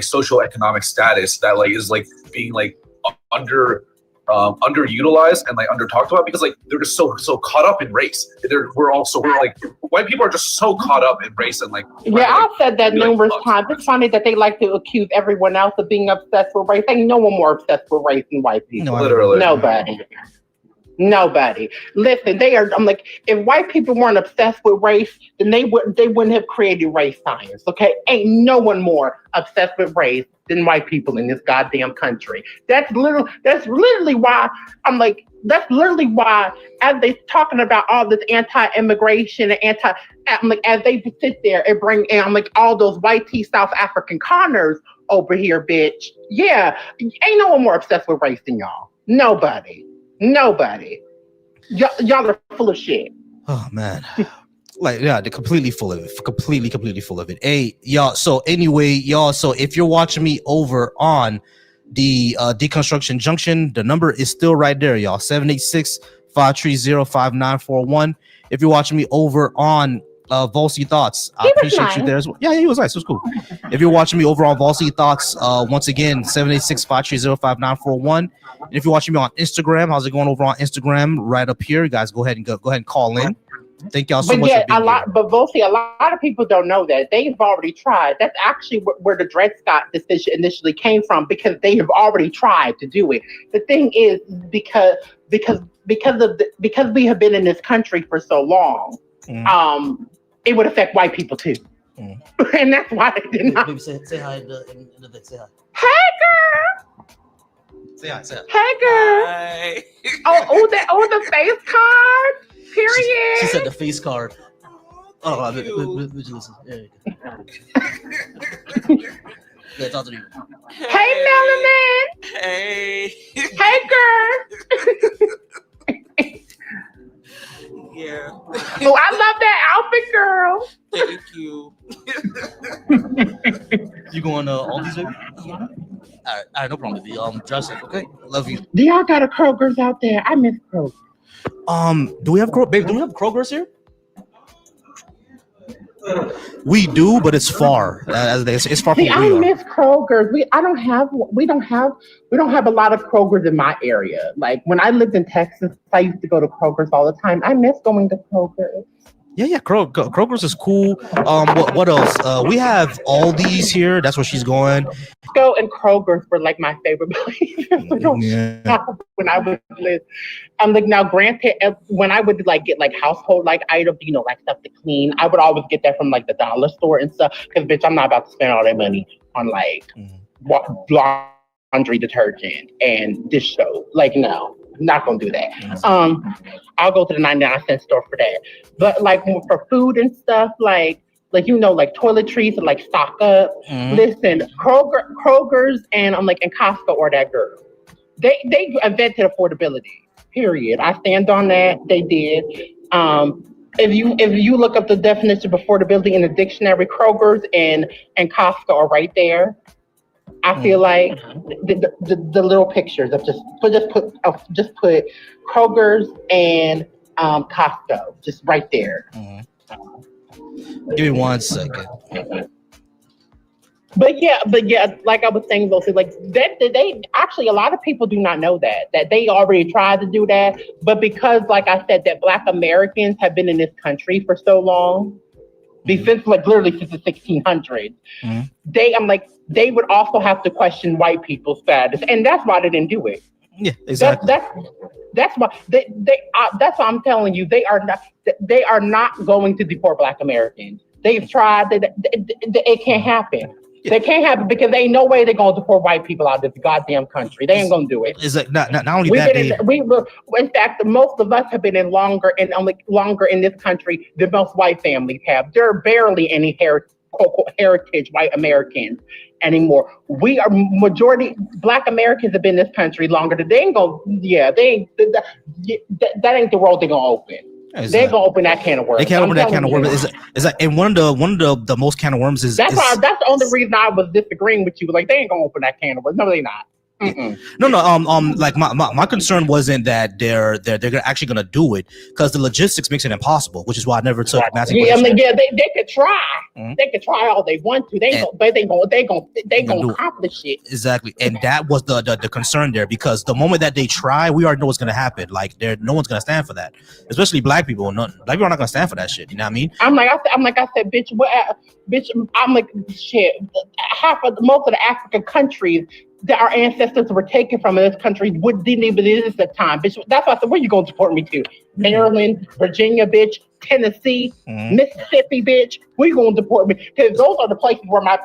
social economic status that like is like being like underutilized and like under talked about, because like they're just so caught up in race. We're like white people are just so caught up in race and like. I've said that numerous times. It's funny that they like to accuse everyone else of being obsessed with race. Ain't no one more obsessed with race than white people. No, literally Nobody. Listen, I'm like, if white people weren't obsessed with race, then they wouldn't have created race science. Okay, ain't no one more obsessed with race than white people in this goddamn country. That's literally why I'm like, as they talking about all this anti-immigration and as they sit there and bring I'm like all those white South African conners over here, bitch. Yeah, ain't no one more obsessed with race than y'all. Nobody. Y'all are full of shit. Oh man. Like, yeah, they're completely full of it. Completely full of it. Hey, y'all. So anyway, y'all. So if you're watching me over on the Deconstruction Junction, the number is still right there, y'all. 786-530-5941. If you're watching me over on Volsy Thoughts, I appreciate you there as well. Yeah, he was nice. It was cool. If you're watching me over on Volsy Thoughts, once again, 786-530-5941. And if you're watching me on Instagram, how's it going over on Instagram? Right up here, guys. Go ahead and call in. Thank y'all so much. But Volsy, a lot of people don't know that they've already tried. That's actually where the Dred Scott decision initially came from, because they have already tried to do it. The thing is, because we have been in this country for so long, it would affect white people too, and that's why they did not. Baby, say hi in the thing. Say hi. Hey, girl. Say hi. Hey, girl. Hi. the face card. Period. She said the face card. Oh, listen. Yeah, talk to you. Hey, Melanin. Hey. Hey, girl. Yeah. Oh, I love that outfit, girl. Thank you. You going all these baby? All right, no problem with you. Dress up, okay? Love you. Do y'all got a Kroger's out there? I miss Kroger. Do we have Kroger's here? We do, but it's far. As they say, it's far from where we are. I miss Kroger's. We don't have a lot of Kroger's in my area. Like when I lived in Texas, I used to go to Kroger's all the time. I miss going to Kroger's. Yeah. Kroger's is cool. What else? We have Aldi's here. That's where she's going. Go and Kroger's were like my favorite place. Yeah. When I would live, I'm like, now granted, when I would like get like household like items, like stuff to clean, I would always get that from like the dollar store and stuff. Because bitch, I'm not about to spend all that money on like laundry detergent and dish soap. Like, no. Not gonna do that. I'll go to the 99-cent store for that. But like for food and stuff, like toiletries and like stock up. Listen, Kroger's and and Costco are that girl. They invented affordability. Period. I stand on that. They did. If you look up the definition of affordability in the dictionary, Kroger's and Costco are right there. I feel like the little pictures of just put Kroger's and Costco just right there. Give me 1 second. But yeah, like I was saying, those like that they actually, a lot of people do not know that they already tried to do that, but because, like I said, that Black Americans have been in this country for so long, since like literally since the 1600s, they would also have to question white people's status, and that's why they didn't do it. Yeah, exactly. That's why that's why I'm telling you, they are not going to deport Black Americans. They've tried. It can't happen. They can't happen because there ain't no way they're going to deport white people out of this goddamn country. They ain't going to do it. It's like not only that. In fact, most of us have been in longer in this country than most white families have. There are barely any heritage white Americans anymore. We are majority Black Americans have been in this country longer than they ain't gonna. Yeah, they ain't. That ain't the road they're gonna open. Exactly. They're gonna open that can of worms. They can't open that can of worms. It's like, and one of the most can of worms is that's the only reason I was disagreeing with you. Like, they ain't gonna open that can of worms. No, they not. No. Like my concern wasn't that they're actually gonna do it, because the logistics makes it impossible, which is why I never took massive. Yeah, they could try. They could try all they want to. They gonna accomplish it. Exactly, and that was the concern there, because the moment that they try, we already know what's gonna happen. Like, no one's gonna stand for that, especially Black people. Black people are not gonna stand for that shit. You know what I mean? I'm like I said, bitch. Bitch. I'm like, shit. Most of the African countries that our ancestors were taken from in this country didn't even exist at the time, bitch. That's why I said, where you gonna deport me to? Maryland, Virginia, bitch, Tennessee, Mississippi, bitch. Where you gonna deport me? Because those are the places where my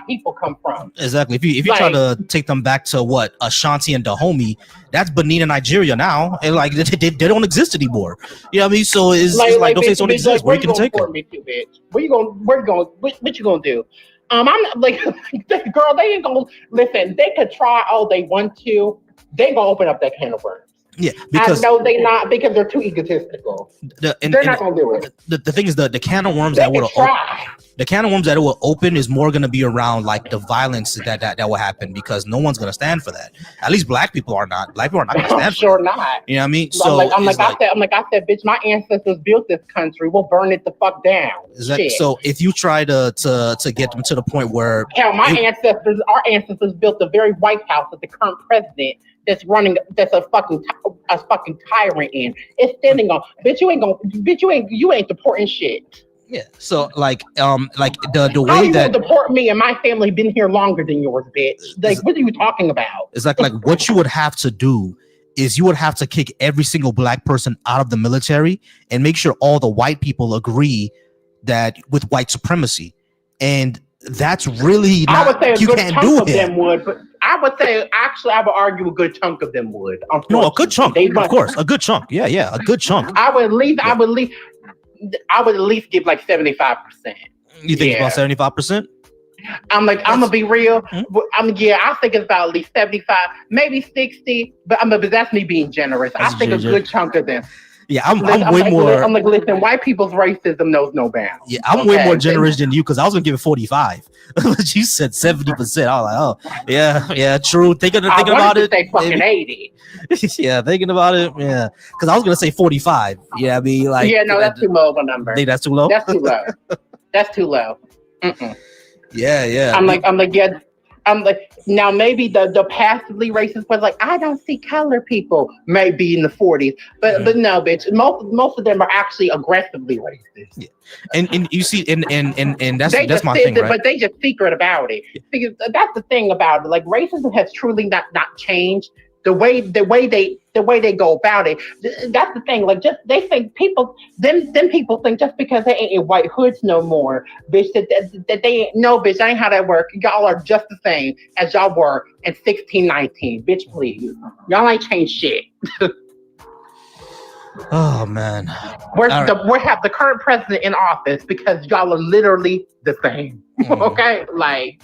people come from. Exactly. If you try to take them back to what Ashanti and Dahomey, that's Benin and Nigeria now, and like they don't exist anymore. You know what I mean? So it's like those states don't exist. Where you can take them? Bitch? Where you gonna? What you gonna do? I'm like, girl, they ain't gonna listen. They could try all they want to. They gonna open up that can of worms. Yeah, because I know they not, because they're too egotistical. They're not gonna do it. The thing is, the can of worms that it will open is more gonna be around like the violence that will happen, because no one's gonna stand for that. At least Black people are not. Black people are not gonna stand. Sure not. You know what I mean? So I said, bitch, my ancestors built this country. We'll burn it the fuck down. So if you try to get them to the point where hell, our ancestors built the very White House that the current president that's a fucking tyrant in. It's standing on. Bitch, you ain't deporting shit. Yeah. So like the way how you that gonna deport me and my family been here longer than yours, bitch? Like, what are you talking about? It's like what you would have to do is you would have to kick every single Black person out of the military and make sure all the white people agree that with white supremacy, and that's really not. I would say a you good can't chunk do of it. them would, but I would say actually I would argue a good chunk of them would. No, a good chunk, of course, a good chunk. Yeah, a good chunk. I would at least give like 75%. You think about 75%? I'm gonna be real. I think it's about at least 75, maybe 60. But that's me being generous. I think a good chunk of them. Yeah, I'm way more. I'm like, listen, white people's racism knows no bounds. Yeah, I'm way more generous than you, because I was gonna give it 45. You said 70%. I was like, oh, yeah, true. Thinking about it, say fucking 80. Yeah, thinking about it, yeah, because I was gonna say 45. Yeah, I mean, like, that's too low of a number. Think that's too low? That's too low. That's too low. Yeah. I'm like, now maybe the passively racist was like, I don't see color people, maybe in the 40s, but no, bitch. Most of them are actually aggressively racist. Yeah. And you see, and that's my thing, right? But they just secret about it. Because that's the thing about it. Like, racism has truly not changed. The way they go about it. That's the thing. Like, just they think people think just because they ain't in white hoods no more, bitch, that they ain't. No, bitch, that ain't how that work. Y'all are just the same as y'all were in 1619. Bitch, please. Y'all ain't changed shit. Oh man. We have the current president in office because y'all are literally the same. Okay? Like,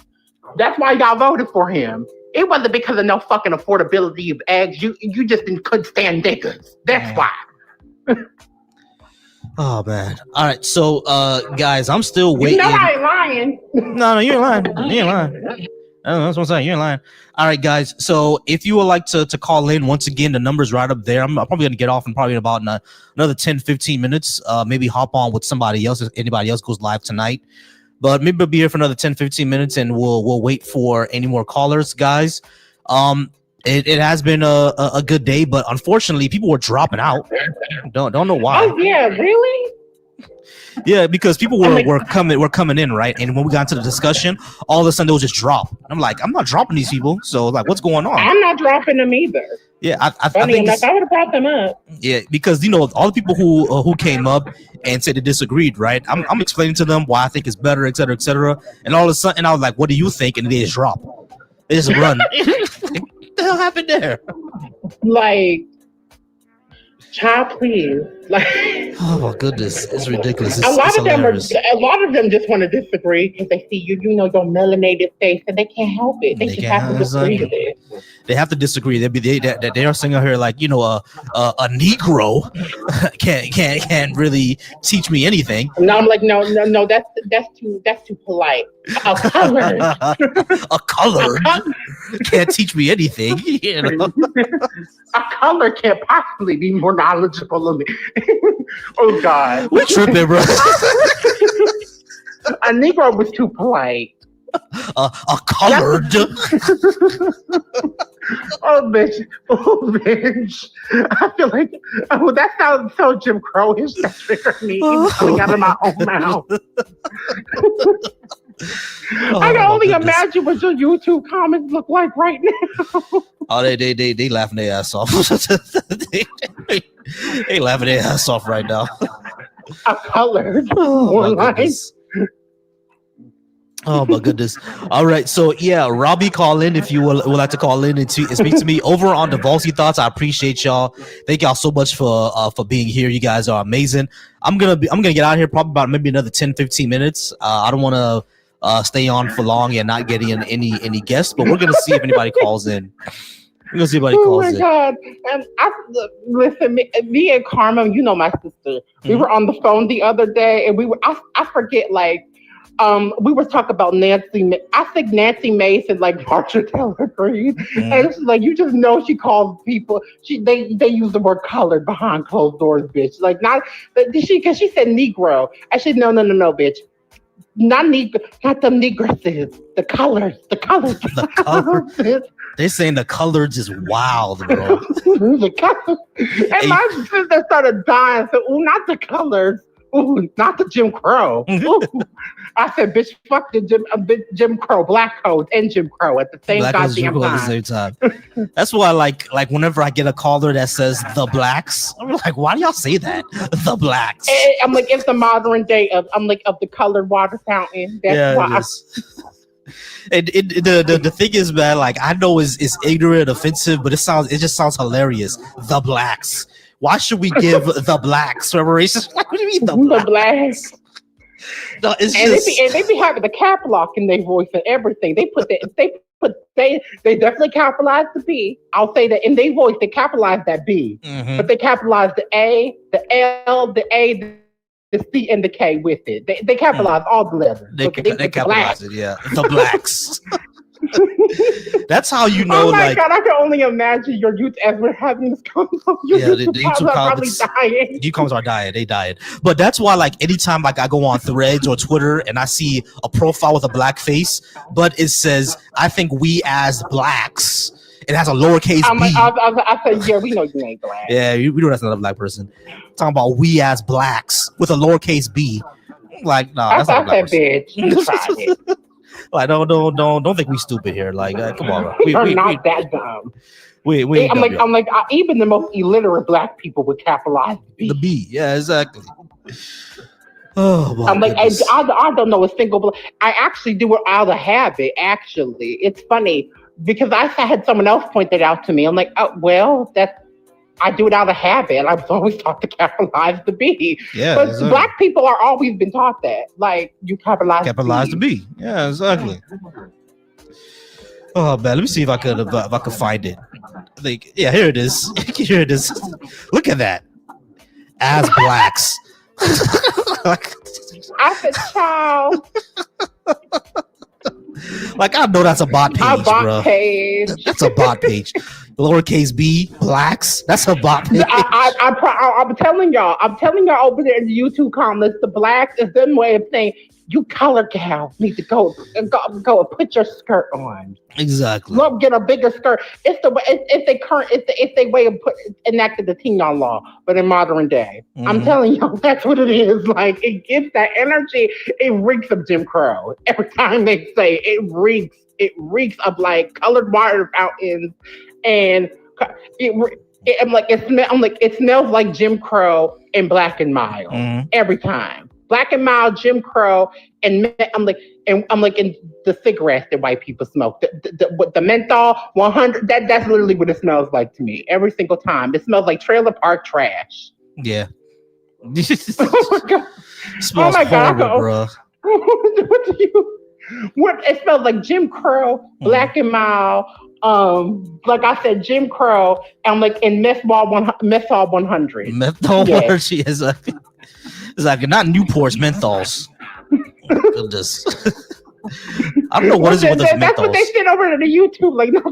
that's why y'all voted for him. It wasn't because of no fucking affordability of eggs. You just couldn't stand niggas. That's why. Oh man. All right. So guys, I'm still waiting. I ain't lying. No, you ain't lying. You ain't lying. That's what I'm saying. You ain't lying. All right, guys. So if you would like to call in, once again, the number's right up there. I'm probably going to get off in probably about another 10, 15 minutes. Maybe hop on with somebody else if anybody else goes live tonight. But maybe we'll be here for another 10, 15 minutes, and we'll wait for any more callers, guys. It has been a good day, but unfortunately, people were dropping out. Don't know why. Oh yeah, really? Yeah, because people were coming in, right? And when we got into the discussion, all of a sudden they would just drop. I'm like, I'm not dropping these people. So like, what's going on? I'm not dropping them either. Yeah, I think enough, I would have brought them up. Yeah, because all the people who came up and said they disagreed, right? I'm explaining to them why I think it's better, et cetera, et cetera. And all of a sudden, I was like, "What do you think?" And they just drop. They just run. What the hell happened there? Like, child, please. Like, oh my goodness, it's ridiculous. A lot of them just want to disagree because they see your melanated face, and they can't help it. They just have to disagree with it. They have to disagree. They are saying here like, a Negro can't really teach me anything. No, I'm like, no, that's too polite. A colored, a colored can't teach me anything. A color can't possibly be more knowledgeable than me. Oh God, we tripping, bro. A Negro was too polite. A colored. Oh bitch! I feel like that sounds so Jim Crow-ish. That triggered me coming out of my own mouth. I can only imagine what your YouTube comments look like right now. Oh, they laughing their ass off. they laughing their ass off right now. A colored. Oh my goodness. All right. So yeah, Robbie, call in if you would like to call in and speak to me over on the Volsy Thoughts. I appreciate y'all. Thank y'all so much for being here. You guys are amazing. I'm gonna get out of here probably about maybe another 10, 15 minutes. I don't want to stay on for long and not getting any guests, but we're gonna see if anybody calls in. We're gonna see if anybody calls in. Oh my God. Listen, me and Karma, my sister, we were on the phone the other day, and I forget, like, we were talking about Nancy. I think Nancy Mason, like Marsha Taylor Greene, and it's like, you just know she calls people. They use the word colored behind closed doors, bitch. Like, not because she said Negro. I said no, bitch. Not Negro, not the Negresses. The colors. The colors. They're saying the colors is wild, bro. The colors. And my sister started dying. So, not the colors. Ooh, not the Jim Crow. Ooh. I said, bitch, fuck the Jim Crow, black codes and Jim Crow at the same goddamn time. At the same time. That's why, like whenever I get a caller that says the blacks, I'm like, why do y'all say that? The blacks. And I'm like, it's the modern day of the colored water fountain. That's why. And the thing is, man, like, I know it's ignorant, offensive, but it just sounds hilarious. The blacks. Why should we give the blacks reparations? What do you mean the blacks? No, it's they be having the cap lock in their voice and everything. They definitely capitalize the B. I'll say that in their voice they capitalize that B, but they capitalize the A, the L, the A, the C, and the K with it. They capitalize all the letters. They capitalize it, yeah. The blacks. That's how you know. Oh my God! I can only imagine your youth as we're having this conversation. Yeah, the YouTube comments are dying. You comments are dying. They died. But that's why, like, anytime like I go on Threads or Twitter and I see a profile with a black face, but it says, "I think we as blacks." It has a lowercase b. I said, yeah, we know you ain't black. Yeah, we know that's not a black person. Talking about we as blacks with a lowercase b. Like, no, that's not a black person. Bitch, you tried it. Like, don't think we stupid here. Like, come on, we're not that dumb. I'm like, even the most illiterate black people would capitalize the B. Yeah, exactly. Oh, I'm like, I don't know a single. I actually do it out of habit. Actually, it's funny because I had someone else point that out to me. I'm like, oh well, I do it out of habit. I was always taught to capitalize the B. Yeah, but exactly. Black people are always been taught that. Like, you capitalize the B. Yeah, exactly. Oh man, let me see if I could find it. Like, yeah, here it is. Here it is. Look at that. As blacks. I said, child. Like, I know that's a bot page, bro. That's a bot page. Lowercase b, blacks. That's a bot page. I'm telling y'all over there in the YouTube comments, the blacks is their way of saying, you color gals need to go and put your skirt on. Exactly. Love, get a bigger skirt. It's the way. It's the way of enacted the teen on law, but in modern day. Mm-hmm. I'm telling you, that's what it is. Like, it gives that energy. It reeks of Jim Crow every time they say it reeks. It reeks of like colored water fountains, and it smells like Jim Crow and Black and Mild every time. Black and Mild, Jim Crow, and I'm like in the cigarettes that white people smoke. The menthol 100. That's literally what it smells like to me every single time. It smells like trailer park trash. Yeah. Oh my god. Smells horrible, bro. What it smells like Jim Crow, Black and Mild. Like I said, Jim Crow. I'm like in menthol 100. Menthol 100 is like. It's like not Newports, menthols. Goodness. I don't know what is it with those menthols. That's what they said over to the YouTube. Like, no.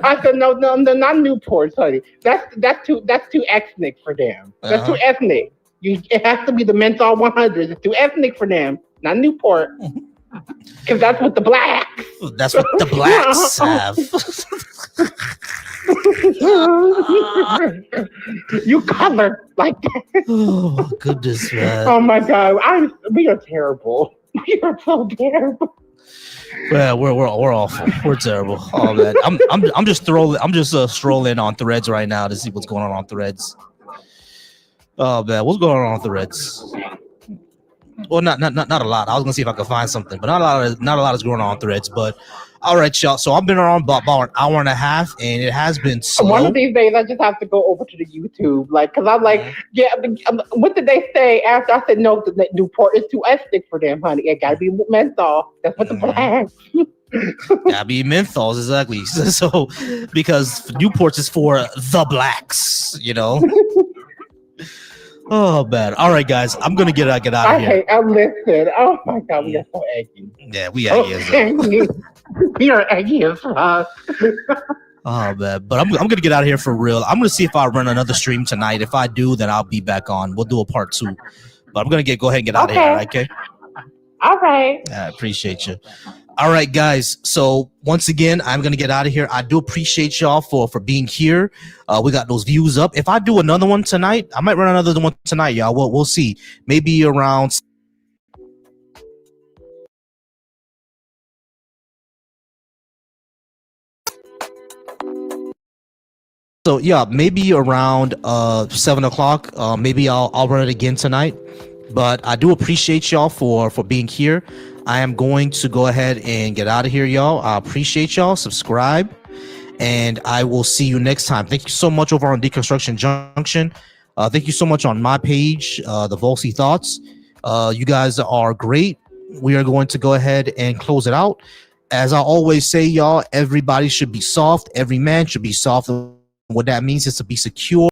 I said no, not Newports, honey. That's too ethnic for them. That's too ethnic. It has to be the menthol 100. It's too ethnic for them, not Newport. Because that's what the blacks. That's what the blacks have. You colored like that. Oh goodness, man. Oh my god, we are terrible. We are so terrible. Well, we're awful. We're terrible. Oh man, I'm just strolling on Threads right now to see what's going on Threads. Oh man, what's going on Threads? Well, not a lot. I was gonna see if I could find something, but not a lot is going on Threads. But all right, y'all. So I've been around about an hour and a half, and it has been slow. One of these days, I just have to go over to the YouTube, like, because I'm like, what did they say after I said no? The Newport is too ethnic for them, honey. It gotta be menthol. That's what the blacks. Gotta be menthols, exactly. So because Newports is for the blacks, you know. Oh man! All right, guys, I'm gonna get out of here. Listen. Oh my god, we are so eggy. Yeah, we eggy. We are eggy as fuck. Oh man, but I'm gonna get out of here for real. I'm gonna see if I run another stream tonight. If I do, then I'll be back on. We'll do a part 2. But I'm gonna go ahead and get out of here. Okay. All right. I appreciate you. All right, guys. So once again, I'm gonna get out of here. I do appreciate y'all for being here. We got those views up. If I do another one tonight, I might run another one tonight, y'all. We'll see. Maybe around. So yeah, maybe around 7 o'clock. Maybe I'll run it again tonight. But I do appreciate y'all for being here. I am going to go ahead and get out of here, y'all. I appreciate y'all. Subscribe, and I will see you next time. Thank you so much over on Deconstruction Junction. Thank you so much on my page, the Volsey Thoughts. You guys are great. We are going to go ahead and close it out. As I always say, y'all, everybody should be soft. Every man should be soft. What that means is to be secure.